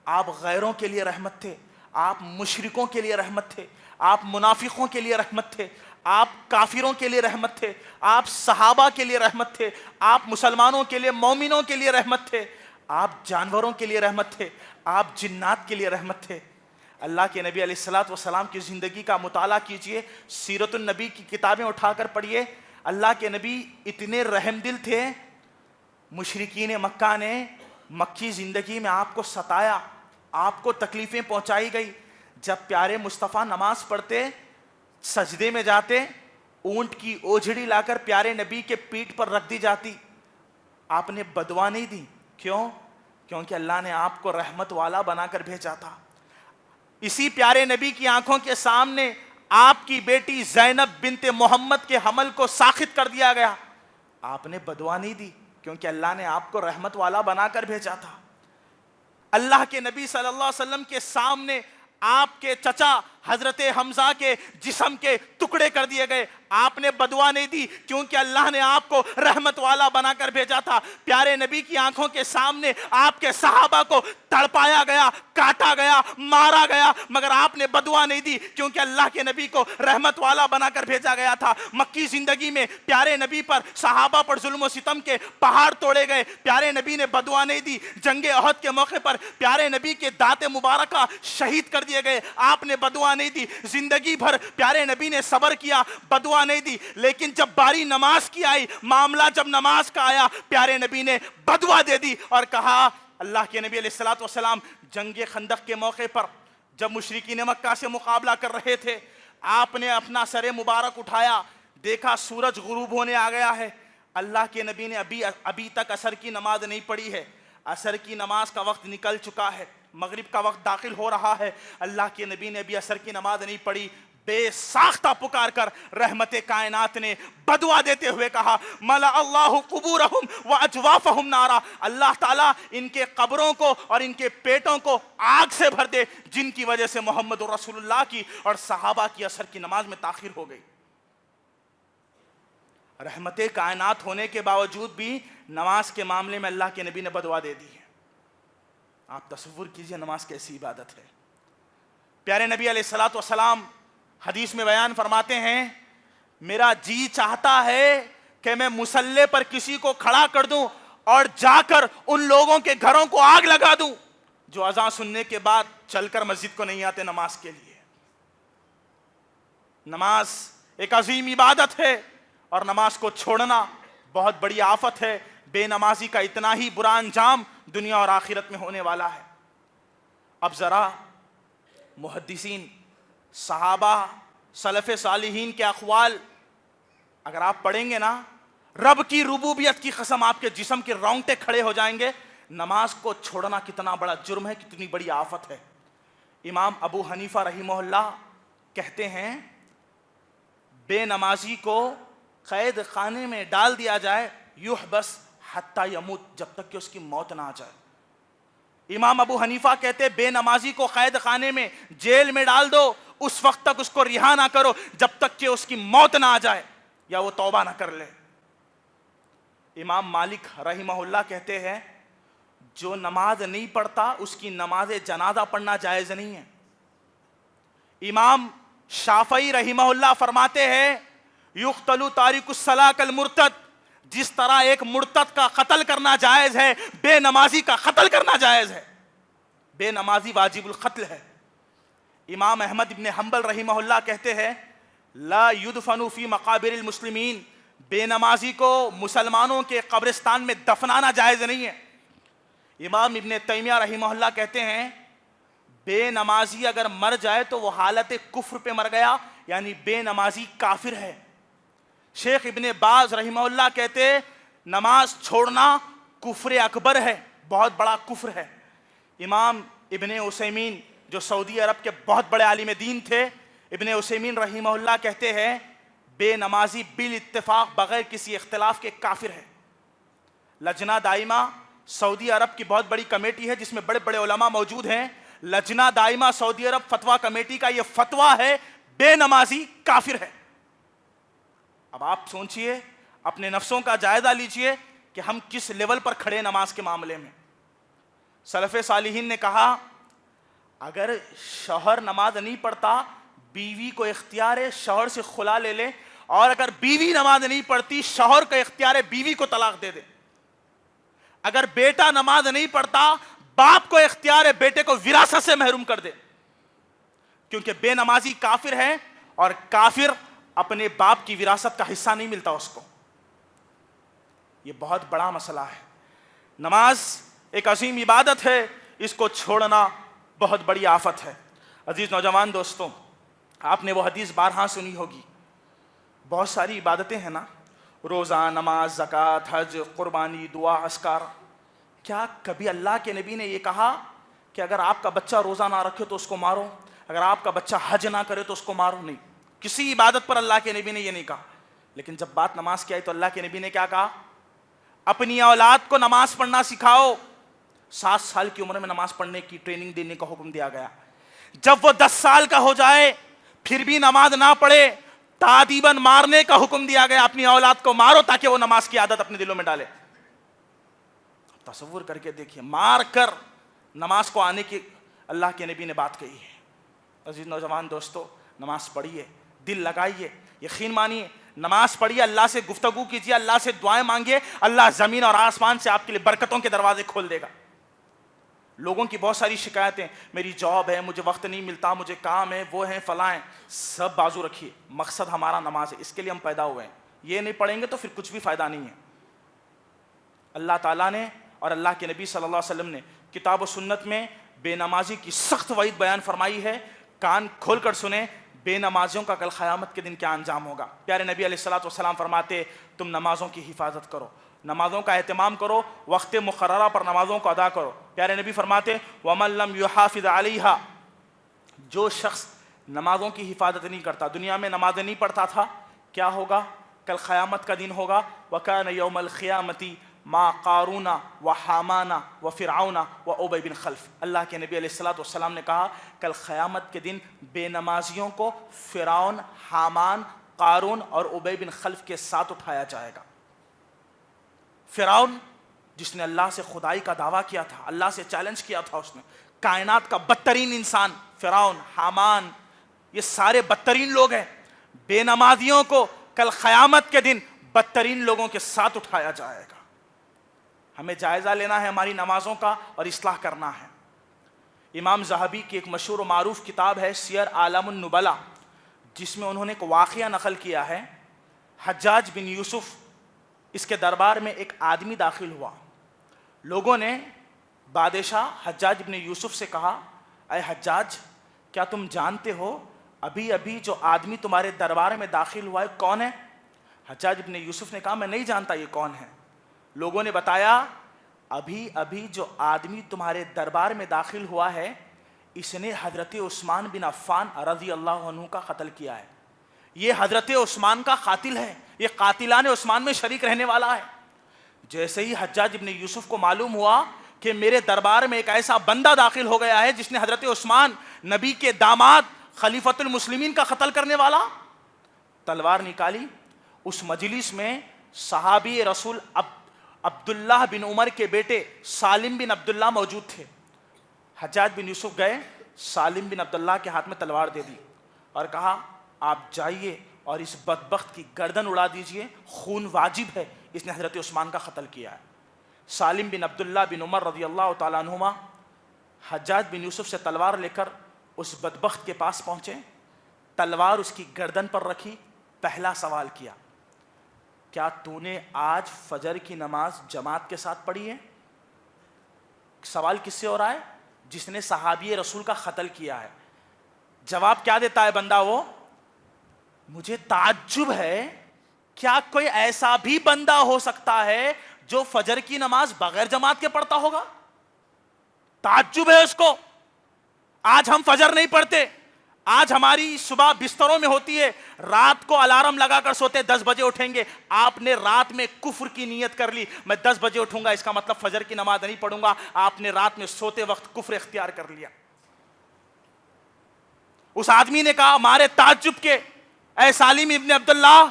[SPEAKER 1] آپ غیروں کے لیے رحمت تھے، آپ مشرکوں کے لیے رحمت تھے، آپ منافقوں کے لیے رحمت تھے، آپ کافروں کے لیے رحمت تھے، آپ صحابہ کے لیے رحمت تھے، آپ مسلمانوں کے لیے، مومنوں کے لیے رحمت تھے، آپ جانوروں کے لیے رحمت تھے، آپ جنات کے لیے رحمت تھے۔ اللہ کے نبی علیہ الصلوۃ والسلام کی زندگی کا مطالعہ کیجئے، سیرت النبی کی کتابیں اٹھا کر پڑھیے۔ اللہ کے نبی اتنے رحم دل تھے، مشرکین مکہ نے مکی زندگی میں آپ کو ستایا، آپ کو تکلیفیں پہنچائی گئی۔ جب پیارے مصطفیٰ نماز پڑھتے، سجدے میں جاتے، اونٹ کی اوجھڑی لا کر پیارے نبی کے پیٹھ پر رکھ دی جاتی، آپ نے بدوا نہیں دی۔ کیوں؟ کیونکہ اللہ نے آپ کو رحمت والا بنا کر بھیجا تھا۔ اسی پیارے نبی کی آنکھوں کے سامنے آپ کی بیٹی زینب بنت محمد کے حمل کو ساخط کر دیا گیا، آپ نے بدوا نہیں دی کیونکہ اللہ نے آپ کو رحمت والا بنا کر بھیجا تھا۔ اللہ کے نبی صلی اللہ علیہ وسلم کے سامنے آپ کے چچا حضرت حمزہ کے جسم کے ٹکڑے کر دیے گئے، آپ نے بدوا نہیں دی کیونکہ اللہ نے آپ کو رحمت والا بنا کر بھیجا تھا۔ پیارے نبی کی آنکھوں کے سامنے آپ کے صحابہ کو تڑپایا گیا، کاٹا گیا، مارا گیا، مگر آپ نے بدوا نہیں دی کیونکہ اللہ کے نبی کو رحمت والا بنا کر بھیجا گیا تھا۔ مکی زندگی میں پیارے نبی پر، صحابہ پر ظلم و ستم کے پہاڑ توڑے گئے، پیارے نبی نے بدوا نہیں دی۔ جنگ احد کے موقع پر پیارے نبی کے دانت مبارکہ شہید کر دیے گئے، آپ نے بدوا نہیں دی۔ زندگی بھر پیارے نبی نے صبر کیا، بدوا نہیں دی، لیکن جب باری نماز کی آئی، معاملہ جب نماز کا آیا، پیارے نبی نے بدوا دے دی اور کہا، اللہ کے نبی علیہ الصلوۃ والسلام جنگ خندق کے موقع پر جب مشرکین مکہ سے مقابلہ کر رہے تھے، آپ نے اپنا سر مبارک اٹھایا، دیکھا سورج غروب ہونے آ گیا ہے، اللہ کے نبی نے ابھی تک عصر کی نماز نہیں پڑھی ہے، عصر کی نماز کا وقت نکل چکا ہے، مغرب کا وقت داخل ہو رہا ہے، اللہ کے نبی نے ابھی عصر کی نماز نہیں پڑھی، بے ساختہ پکار کر رحمت کائنات نے بدوا دیتے ہوئے کہا، ملا اللہ قبورہم واجوافہم نارا، اللہ تعالیٰ ان کے قبروں کو اور ان کے پیٹوں کو آگ سے بھر دے جن کی وجہ سے محمد رسول اللہ کی اور صحابہ کی عصر کی نماز میں تاخیر ہو گئی۔ رحمت کائنات ہونے کے باوجود بھی نماز کے معاملے میں اللہ کے نبی نے بدوا دے دی ہے۔ آپ تصور کیجئے نماز کیسی عبادت ہے۔ پیارے نبی علیہ الصلوۃ والسلام حدیث میں بیان فرماتے ہیں، میرا جی چاہتا ہے کہ میں مصلی پر کسی کو کھڑا کر دوں اور جا کر ان لوگوں کے گھروں کو آگ لگا دوں جو اذان سننے کے بعد چل کر مسجد کو نہیں آتے نماز کے لیے۔ نماز ایک عظیم عبادت ہے اور نماز کو چھوڑنا بہت بڑی آفت ہے۔ بے نمازی کا اتنا ہی برا انجام دنیا اور آخرت میں ہونے والا ہے۔ اب ذرا محدثین صحابہ سلف صالحین کے اقوال اگر آپ پڑھیں گے نا، رب کی ربوبیت کی قسم آپ کے جسم کے رونگٹے کھڑے ہو جائیں گے. نماز کو چھوڑنا کتنا بڑا جرم ہے، کتنی بڑی آفت ہے. امام ابو حنیفہ رحمہ اللہ کہتے ہیں بے نمازی کو قید خانے میں ڈال دیا جائے، یحبس حتی یموت، جب تک کہ اس کی موت نہ آ جائے. امام ابو حنیفہ کہتے بے نمازی کو قید خانے میں جیل میں ڈال دو، اس وقت تک اس کو رہا نہ کرو جب تک کہ اس کی موت نہ آ جائے یا وہ توبہ نہ کر لے. امام مالک رحمہ اللہ کہتے ہیں جو نماز نہیں پڑھتا اس کی نماز جنازہ پڑھنا جائز نہیں ہے. امام شافعی رحمہ اللہ فرماتے ہیں یقتل تارک الصلاۃ کالمرتد، جس طرح ایک مرتد کا قتل کرنا جائز ہے، بے نمازی کا قتل کرنا جائز ہے. بے نمازی واجب القتل ہے. امام احمد ابن حنبل رحمہ اللہ کہتے ہیں لا یدفن فی مقابر المسلمین، بے نمازی کو مسلمانوں کے قبرستان میں دفنانا جائز نہیں ہے. امام ابن تیمیہ رحمہ اللہ کہتے ہیں بے نمازی اگر مر جائے تو وہ حالت کفر پہ مر گیا، یعنی بے نمازی کافر ہے. شیخ ابن باز رحمہ اللہ کہتے نماز چھوڑنا کفر اکبر ہے، بہت بڑا کفر ہے. امام ابن عثیمین جو سعودی عرب کے بہت بڑے عالم دین تھے، ابن عثیمین رحمہ اللہ کہتے ہیں بے نمازی بالاتفاق بغیر کسی اختلاف کے کافر ہے. لجنہ دائمہ سعودی عرب کی بہت بڑی کمیٹی ہے جس میں بڑے بڑے علماء موجود ہیں. لجنہ دائمہ سعودی عرب فتویٰ کمیٹی کا یہ فتویٰ ہے بے نمازی کافر ہے. اب آپ سوچئے، اپنے نفسوں کا جائزہ لیجئے کہ ہم کس لیول پر کھڑے نماز کے معاملے میں. سلف صالحین نے کہا اگر شوہر نماز نہیں پڑھتا، بیوی کو اختیار ہے شوہر سے خلا لے لے، اور اگر بیوی نماز نہیں پڑھتی شوہر کا اختیار ہے بیوی کو طلاق دے دے. اگر بیٹا نماز نہیں پڑھتا باپ کو اختیار ہے بیٹے کو وراثت سے محروم کر دے، کیونکہ بے نمازی کافر ہے اور کافر اپنے باپ کی وراثت کا حصہ نہیں ملتا اس کو. یہ بہت بڑا مسئلہ ہے. نماز ایک عظیم عبادت ہے، اس کو چھوڑنا بہت بڑی آفت ہے. عزیز نوجوان دوستوں، آپ نے وہ حدیث بارہا سنی ہوگی، بہت ساری عبادتیں ہیں نا، روزہ، نماز، زکوٰۃ، حج، قربانی، دعا، اذکار. کیا کبھی اللہ کے نبی نے یہ کہا کہ اگر آپ کا بچہ روزہ نہ رکھے تو اس کو مارو، اگر آپ کا بچہ حج نہ کرے تو اس کو مارو؟ نہیں، کسی عبادت پر اللہ کے نبی نے یہ نہیں کہا. لیکن جب بات نماز کی آئی تو اللہ کے نبی نے کیا کہا؟ اپنی اولاد کو نماز پڑھنا سکھاؤ. 7 سال کی عمر میں نماز پڑھنے کی ٹریننگ دینے کا حکم دیا گیا. جب وہ 10 سال کا ہو جائے پھر بھی نماز نہ پڑھے، تعدیباً مارنے کا حکم دیا گیا. اپنی اولاد کو مارو تاکہ وہ نماز کی عادت اپنے دلوں میں ڈالے. تصور کر کے دیکھیے، مار کر نماز کو آنے کی اللہ کے نبی نے بات کہی ہے. عزیز نوجوان دوستو، نماز پڑھیے، دل لگائیے، یقین مانیے، نماز پڑھیے، اللہ سے گفتگو کیجیے، اللہ سے دعائیں مانگیے، اللہ زمین اور آسمان سے آپ کے لیے برکتوں کے دروازے کھول دے گا. لوگوں کی بہت ساری شکایتیں، میری جاب ہے، مجھے وقت نہیں ملتا، مجھے کام ہے، وہ ہیں، فلاں ہیں، سب بازو رکھیے. مقصد ہمارا نماز ہے، اس کے لیے ہم پیدا ہوئے ہیں. یہ نہیں پڑھیں گے تو پھر کچھ بھی فائدہ نہیں ہے. اللہ تعالیٰ نے اور اللہ کے نبی صلی اللہ علیہ وسلم نے کتاب و سنت میں بے نمازی کی سخت وعید بیان فرمائی ہے. کان کھول کر سنیں، بے نمازیوں کا کل قیامت کے دن کیا انجام ہوگا. پیارے نبی علیہ الصلوۃ والسلام فرماتے تم نمازوں کی حفاظت کرو، نمازوں کا اہتمام کرو، وقت مقررہ پر نمازوں کو ادا کرو. پیارے نبی فرماتے وَمَن لَّمْ يُحَافِظْ عَلَيْهَا، جو شخص نمازوں کی حفاظت نہیں کرتا، دنیا میں نمازیں نہیں پڑھتا تھا، کیا ہوگا؟ کل قیامت کا دن ہوگا. وَكَانَ يَوْمَ الْقِيَامَةِ ما قارون و حامان و فرعون و ابی بن خلف. اللہ کے نبی علیہ الصلوۃ والسلام نے کہا کل قیامت کے دن بے نمازیوں کو فرعون، حامان، قارون اور ابی بن خلف کے ساتھ اٹھایا جائے گا. فرعون جس نے اللہ سے خدائی کا دعویٰ کیا تھا، اللہ سے چیلنج کیا تھا، اس نے کائنات کا بدترین انسان فرعون، حامان، یہ سارے بدترین لوگ ہیں. بے نمازیوں کو کل قیامت کے دن بدترین لوگوں کے ساتھ اٹھایا جائے گا. ہمیں جائزہ لینا ہے ہماری نمازوں کا اور اصلاح کرنا ہے. امام ذہبی کی ایک مشہور و معروف کتاب ہے سیر اعلام النبلاء، جس میں انہوں نے ایک واقعہ نقل کیا ہے. حجاج بن یوسف، اس کے دربار میں ایک آدمی داخل ہوا. لوگوں نے بادشاہ حجاج بن یوسف سے کہا اے حجاج، کیا تم جانتے ہو ابھی ابھی جو آدمی تمہارے دربار میں داخل ہوا ہے کون ہے؟ حجاج ابن یوسف نے کہا میں نہیں جانتا یہ کون ہے۔ لوگوں نے بتایا ابھی ابھی جو آدمی تمہارے دربار میں داخل ہوا ہے اس نے حضرت عثمان بن عفان رضی اللہ عنہ کا قتل کیا ہے، یہ حضرت عثمان کا قاتل ہے، یہ قاتلان عثمان میں شریک رہنے والا ہے۔ جیسے ہی حجاج ابن یوسف کو معلوم ہوا کہ میرے دربار میں ایک ایسا بندہ داخل ہو گیا ہے جس نے حضرت عثمان نبی کے داماد خلیفۃ المسلمین کا قتل کرنے والا، تلوار نکالی۔ اس مجلس میں صحابی رسول عبداللہ بن عمر کے بیٹے سالم بن عبداللہ موجود تھے۔ حجاج بن یوسف گئے، سالم بن عبداللہ کے ہاتھ میں تلوار دے دی اور کہا آپ جائیے اور اس بدبخت کی گردن اڑا دیجئے، خون واجب ہے، اس نے حضرت عثمان کا قتل کیا ہے۔ سالم بن عبداللہ بن عمر رضی اللہ تعالیٰ عنہما حجاج بن یوسف سے تلوار لے کر اس بدبخت کے پاس پہنچے، تلوار اس کی گردن پر رکھی، پہلا سوال کیا کیا تو نے آج فجر کی نماز جماعت کے ساتھ پڑھی ہے؟ سوال کس سے ہو رہا ہے؟ جس نے صحابی رسول کا قتل کیا ہے۔ جواب کیا دیتا ہے بندہ؟ وہ مجھے تعجب ہے کیا کوئی ایسا بھی بندہ ہو سکتا ہے جو فجر کی نماز بغیر جماعت کے پڑھتا ہوگا؟ تعجب ہے اس کو۔ آج ہم فجر نہیں پڑھتے، آج ہماری صبح بستروں میں ہوتی ہے، رات کو الارم لگا کر سوتے 10 بجے اٹھیں گے۔ آپ نے رات میں کفر کی نیت کر لی، میں 10 بجے اٹھوں گا اس کا مطلب فجر کی نماز نہیں پڑھوں گا۔ آپ نے رات میں سوتے وقت کفر اختیار کر لیا۔ اس آدمی نے کہا مارے تعجب کے اے سالم ابن عبداللہ،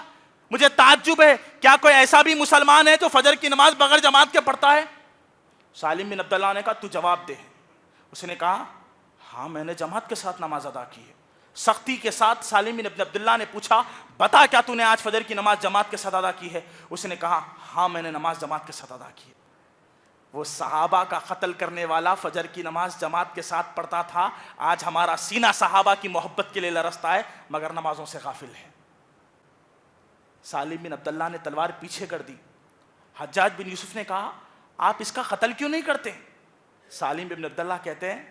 [SPEAKER 1] مجھے تعجب ہے کیا کوئی ایسا بھی مسلمان ہے جو فجر کی نماز بغیر جماعت کے پڑھتا ہے؟ سالم بن عبداللہ نے کہا تو جواب دے۔ اس نے کہا ہاں میں نے جماعت کے ساتھ نماز ادا کی ہے۔ سختی کے ساتھ سالم بن عبداللہ نے پوچھا بتا کیا تو نے آج فجر کی نماز جماعت کے ساتھ ادا کی ہے؟ اس نے کہا ہاں میں نے نماز جماعت کے ساتھ ادا کی ہے۔ وہ صحابہ کا قتل کرنے والا فجر کی نماز جماعت کے ساتھ پڑھتا تھا، آج ہمارا سینہ صحابہ کی محبت کے لیے لرزتا ہے مگر نمازوں سے غافل ہے۔ سالم بن عبداللہ نے تلوار پیچھے کر دی۔ حجاج بن یوسف نے کہا آپ اس کا قتل کیوں نہیں کرتے؟ سالم بن عبداللہ کہتے ہیں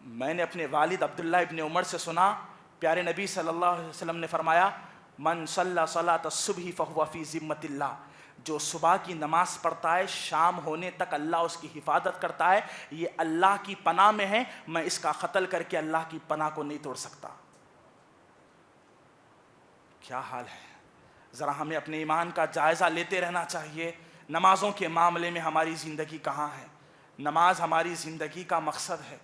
[SPEAKER 1] میں نے اپنے والد عبداللہ ابن عمر سے سنا، پیارے نبی صلی اللہ علیہ وسلم نے فرمایا من صلی صلاۃ الصبح فہو فی ذمۃ اللہ، جو صبح کی نماز پڑھتا ہے شام ہونے تک اللہ اس کی حفاظت کرتا ہے، یہ اللہ کی پناہ میں ہے، میں اس کا قتل کر کے اللہ کی پناہ کو نہیں توڑ سکتا۔ کیا حال ہے، ذرا ہمیں اپنے ایمان کا جائزہ لیتے رہنا چاہیے۔ نمازوں کے معاملے میں ہماری زندگی کہاں ہے؟ نماز ہماری زندگی کا مقصد ہے،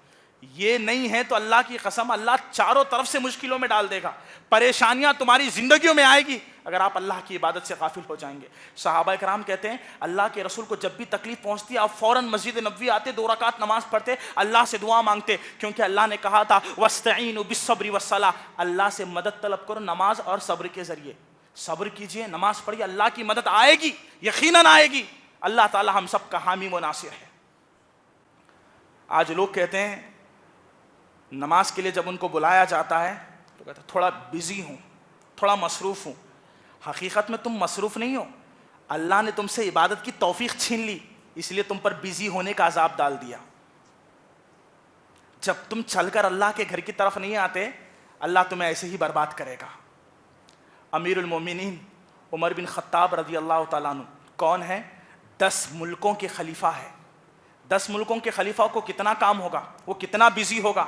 [SPEAKER 1] یہ نہیں ہے تو اللہ کی قسم اللہ چاروں طرف سے مشکلوں میں ڈال دے گا، پریشانیاں تمہاری زندگیوں میں آئے گی اگر آپ اللہ کی عبادت سے غافل ہو جائیں گے۔ صحابہ کرام کہتے ہیں اللہ کے رسول کو جب بھی تکلیف پہنچتی آپ فوراً مسجد نبوی آتے، 2 رکعت نماز پڑھتے، اللہ سے دعا مانگتے، کیونکہ اللہ نے کہا تھا وَاسْتَعِينُوا بِالصَّبْرِ وَالصَّلَاةِ، اللہ سے مدد طلب کرو نماز اور صبر کے ذریعے۔ صبر کیجئے، نماز پڑھیے، اللہ کی مدد آئے گی، یقیناً آئے گی۔ اللہ تعالی ہم سب کا حامی و ناصر ہے۔ آج لوگ کہتے ہیں نماز کے لیے جب ان کو بلایا جاتا ہے تو کہتے ہیں تھوڑا بزی ہوں، تھوڑا مصروف ہوں۔ حقیقت میں تم مصروف نہیں ہو، اللہ نے تم سے عبادت کی توفیق چھین لی، اس لیے تم پر بزی ہونے کا عذاب ڈال دیا۔ جب تم چل کر اللہ کے گھر کی طرف نہیں آتے اللہ تمہیں ایسے ہی برباد کرے گا۔ امیر المومنین عمر بن خطاب رضی اللہ تعالیٰ عنہ کون ہے؟ 10 ملکوں کے خلیفہ ہے۔ 10 ملکوں کے خلیفہ کو کتنا کام ہوگا، وہ کتنا بزی ہوگا،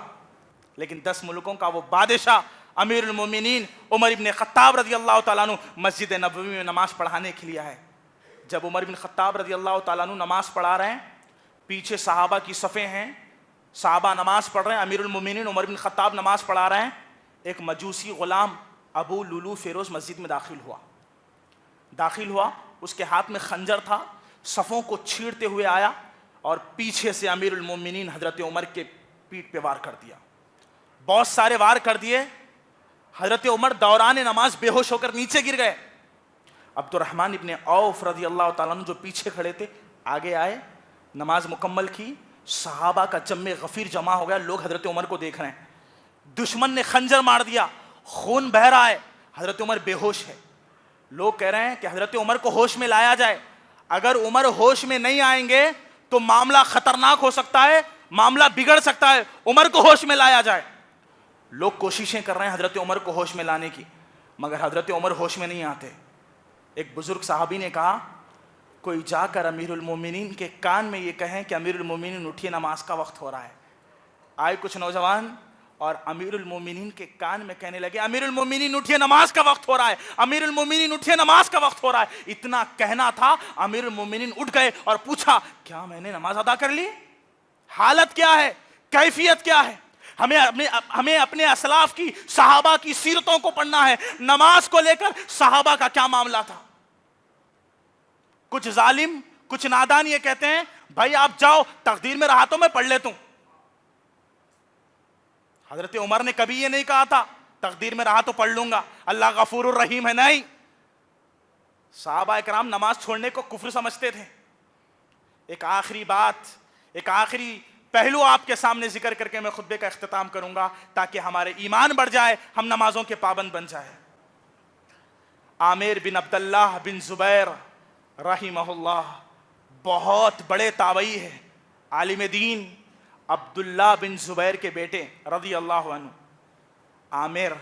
[SPEAKER 1] لیکن 10 ملکوں کا وہ بادشاہ امیر المومنین عمر بن خطاب رضی اللہ تعالیٰ عنہ مسجد نبوی میں نماز پڑھانے کے لیے آئے۔ جب عمر بن خطاب رضی اللہ تعالیٰ عنہ نماز پڑھا رہے ہیں، پیچھے صحابہ کی صفیں ہیں، صحابہ نماز پڑھ رہے ہیں، امیر المومنین عمر بن خطاب نماز پڑھا رہے ہیں، ایک مجوسی غلام ابو لولو فیروز مسجد میں داخل ہوا، اس کے ہاتھ میں خنجر تھا، صفوں کو چھیڑتے ہوئے آیا اور پیچھے سے امیر المومنین حضرت عمر کے پیٹھ پہ وار کر دیا، بہت سارے وار کر دیے۔ حضرت عمر دوران نماز بے ہوش ہو کر نیچے گر گئے۔ عبد الرحمن ابن عوف رضی اللہ تعالیٰ عنہ جو پیچھے کھڑے تھے آگے آئے، نماز مکمل کی، صحابہ کا جم غفیر جمع ہو گیا، لوگ حضرت عمر کو دیکھ رہے ہیں، دشمن نے خنجر مار دیا، خون بہہ رہا ہے، حضرت عمر بے ہوش ہے۔ لوگ کہہ رہے ہیں کہ حضرت عمر کو ہوش میں لایا جائے، اگر عمر ہوش میں نہیں آئیں گے تو معاملہ خطرناک ہو سکتا ہے، معاملہ بگڑ سکتا ہے، عمر کو ہوش میں لایا جائے۔ لوگ کوششیں کر رہے ہیں حضرت عمر کو ہوش میں لانے کی، مگر حضرت عمر ہوش میں نہیں آتے۔ ایک بزرگ صحابی نے کہا کوئی جا کر امیر المومنین کے کان میں یہ کہیں کہ امیر المومنین اٹھیے نماز کا وقت ہو رہا ہے۔ آئے کچھ نوجوان اور امیر المومنین کے کان میں کہنے لگے امیر المومنین اٹھیے نماز کا وقت ہو رہا ہے، امیر المومنین اٹھیے نماز کا وقت ہو رہا ہے۔ اتنا کہنا تھا، امیر المومنین اٹھ گئے اور پوچھا کیا میں نے نماز ادا کر لی؟ حالت کیا ہے، کیفیت کیا ہے؟ ہمیں اپنے اسلاف کی، صحابہ کی سیرتوں کو پڑھنا ہے۔ نماز کو لے کر صحابہ کا کیا معاملہ تھا؟ کچھ ظالم، کچھ نادان یہ کہتے ہیں بھائی آپ جاؤ، تقدیر میں رہا تو میں پڑھ لیتا ہوں۔ حضرت عمر نے کبھی یہ نہیں کہا تھا تقدیر میں رہا تو پڑھ لوں گا، اللہ غفور الرحیم ہے، نہیں۔ صحابہ اکرام نماز چھوڑنے کو کفر سمجھتے تھے۔ ایک آخری بات، ایک آخری پہلو آپ کے سامنے ذکر کر کے میں خطبے کا اختتام کروں گا تاکہ ہمارے ایمان بڑھ جائے، ہم نمازوں کے پابند بن جائے۔ عامر بن عبداللہ بن زبیر رحمہ اللہ بہت بڑے تابعی ہے، عالم دین، عبداللہ بن زبیر کے بیٹے رضی اللہ عنہ۔ عامر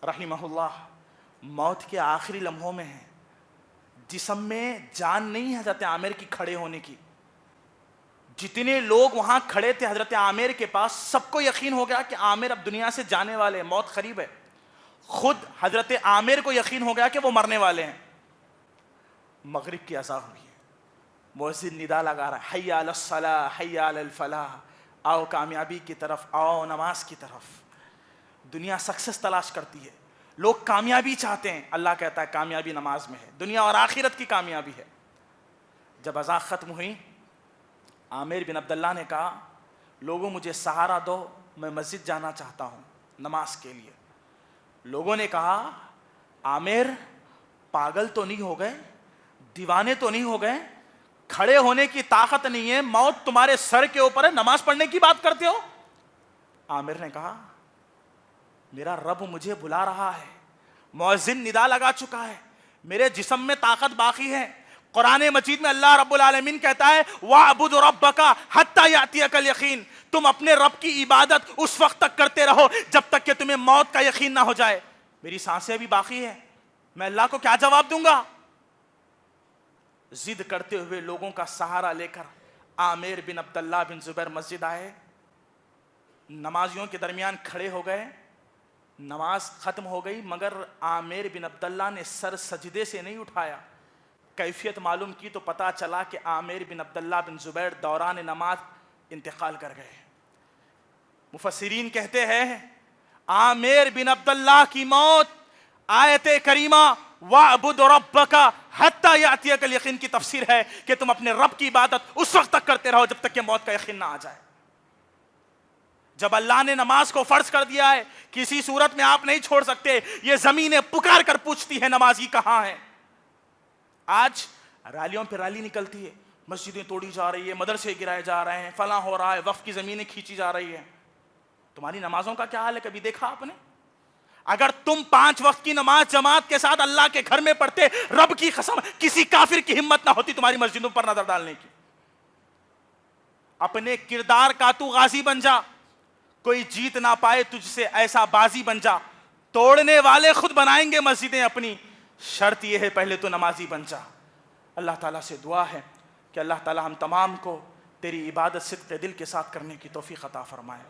[SPEAKER 1] رحمہ اللہ موت کے آخری لمحوں میں ہیں، جسم میں جان نہیں ہے حضرت عامر کی کھڑے ہونے کی۔ جتنے لوگ وہاں کھڑے تھے حضرت عامر کے پاس، سب کو یقین ہو گیا کہ عامر اب دنیا سے جانے والے ہیں، موت قریب ہے۔ خود حضرت عامر کو یقین ہو گیا کہ وہ مرنے والے ہیں۔ مغرب کی اذان ہوئی ہے، مؤذن ندا لگا رہا ہے حی علی الصلاح حی علی الفلاح، آؤ کامیابی کی طرف، آؤ نماز کی طرف۔ دنیا سکسس تلاش کرتی ہے، لوگ کامیابی چاہتے ہیں، اللہ کہتا ہے کامیابی نماز میں ہے، دنیا اور آخرت کی کامیابی ہے۔ جب اذان ختم ہوئی، عامر بن عبداللہ نے کہا لوگوں مجھے سہارا دو، میں مسجد جانا چاہتا ہوں نماز کے لیے۔ لوگوں نے کہا عامر پاگل تو نہیں ہو گئے، دیوانے تو نہیں ہو گئے، کھڑے ہونے کی طاقت نہیں ہے، موت تمہارے سر کے اوپر ہے، نماز پڑھنے کی بات کرتے ہو؟ عامر نے کہا میرا رب مجھے بلا رہا ہے، مؤذن ندا لگا چکا ہے، میرے جسم میں طاقت باقی ہے۔ قرآن مجید میں اللہ رب العالمین کہتا ہے وَاعْبُدْ رَبَّكَ حَتَّى يَأْتِيَكَ الْيَقِينُ، تم اپنے رب کی عبادت اس وقت تک کرتے رہو جب تک کہ تمہیں موت کا یقین نہ ہو جائے۔ میری سانسیں بھی باقی ہیں، میں اللہ کو کیا جواب دوں گا؟ ضد کرتے ہوئے لوگوں کا سہارا لے کر عامر بن عبداللہ بن زبیر مسجد آئے، نمازیوں کے درمیان کھڑے ہو گئے، نماز ختم ہو گئی، مگر عامر بن عبداللہ نے سر سجدے سے نہیں اٹھایا۔ کیفیت معلوم کی تو پتا چلا کہ عامر بن عبداللہ بن زبیر دوران نماز انتقال کر گئے۔ مفسرین کہتے ہیں عامر بن عبداللہ کی موت آیت کریمہ وَاعْبُدْ رَبَّكَ حَتَّى يَأْتِيَكَ الْيَقِينُ کی تفسیر ہے کہ تم اپنے رب کی عبادت اس وقت تک کرتے رہو جب تک کہ موت کا یقین نہ آ جائے۔ جب اللہ نے نماز کو فرض کر دیا ہے، کسی صورت میں آپ نہیں چھوڑ سکتے، یہ زمینیں پکار کر پوچھتی ہے نمازی کہاں ہے۔ آج ریلیوں پہ ریلی نکلتی ہے، مسجدیں توڑی جا رہی ہے، مدرسے گرائے جا رہے ہیں، فلاں ہو رہا ہے، وقف کی زمینیں کھینچی جا رہی ہیں۔ تمہاری نمازوں کا کیا حال ہے، کبھی دیکھا آپ نے؟ اگر تم 5 وقت کی نماز جماعت کے ساتھ اللہ کے گھر میں پڑھتے، رب کی قسم کسی کافر کی ہمت نہ ہوتی تمہاری مسجدوں پر نظر ڈالنے کی۔ اپنے کردار کا تو غازی بن جا، کوئی جیت نہ پائے تجھ سے ایسا بازی بن جا۔ توڑنے والے خود بنائیں گے مسجدیں اپنی، شرط یہ ہے پہلے تو نمازی بن جا۔ اللہ تعالیٰ سے دعا ہے کہ اللہ تعالیٰ ہم تمام کو تیری عبادت صدق دل کے ساتھ کرنے کی توفیق عطا فرمائے۔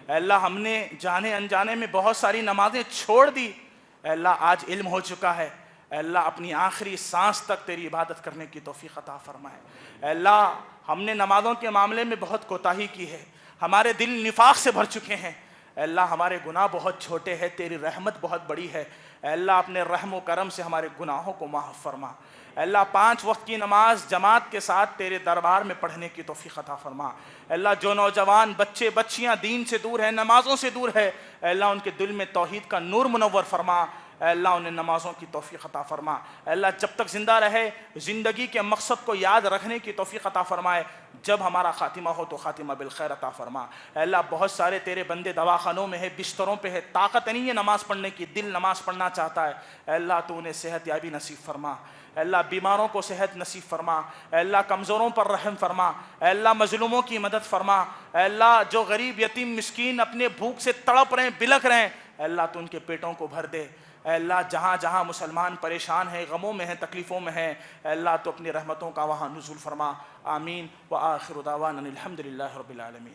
[SPEAKER 1] اے اللہ ہم نے جانے انجانے میں بہت ساری نمازیں چھوڑ دی، اے اللہ آج علم ہو چکا ہے، اے اللہ اپنی آخری سانس تک تیری عبادت کرنے کی توفیق عطا فرمائے۔ اے اللہ ہم نے نمازوں کے معاملے میں بہت کوتاہی کی ہے، ہمارے دل نفاق سے بھر چکے ہیں، اے اللہ ہمارے گناہ بہت چھوٹے ہیں، تیری رحمت بہت بڑی ہے، اے اللہ اپنے رحم و کرم سے ہمارے گناہوں کو معاف فرما۔ اے اللہ 5 وقت کی نماز جماعت کے ساتھ تیرے دربار میں پڑھنے کی توفیق عطا فرما۔ اے اللہ جو نوجوان بچے بچیاں دین سے دور ہیں، نمازوں سے دور ہے، اے اللہ ان کے دل میں توحید کا نور منور فرما۔ اے اللہ انہیں نمازوں کی توفیق عطا فرما، اے اللہ جب تک زندہ رہے زندگی کے مقصد کو یاد رکھنے کی توفیق عطا فرمائے، جب ہمارا خاتمہ ہو تو خاتمہ بالخیر عطا فرما۔ اے اللہ بہت سارے تیرے بندے دواخانوں میں ہے، بستروں پہ ہے، طاقت نہیں ہے نماز پڑھنے کی، دل نماز پڑھنا چاہتا ہے، اے اللہ تو انہیں صحت یابی نصیب فرما، اے اللہ بیماروں کو صحت نصیب فرما، اے اللہ کمزوروں پر رحم فرما، اے اللہ مظلوموں کی مدد فرما، اے اللہ جو غریب یتیم مسکین اپنے بھوک سے تڑپ رہے ہیں بلک رہے ہیں، اے اللہ تو ان کے پیٹوں کو بھر دے، اے اللہ جہاں جہاں مسلمان پریشان ہیں، غموں میں ہیں، تکلیفوں میں ہیں، اے اللہ تو اپنی رحمتوں کا وہاں نزول فرما۔ آمین وآخر دعوانا الحمدللہ رب العالمین۔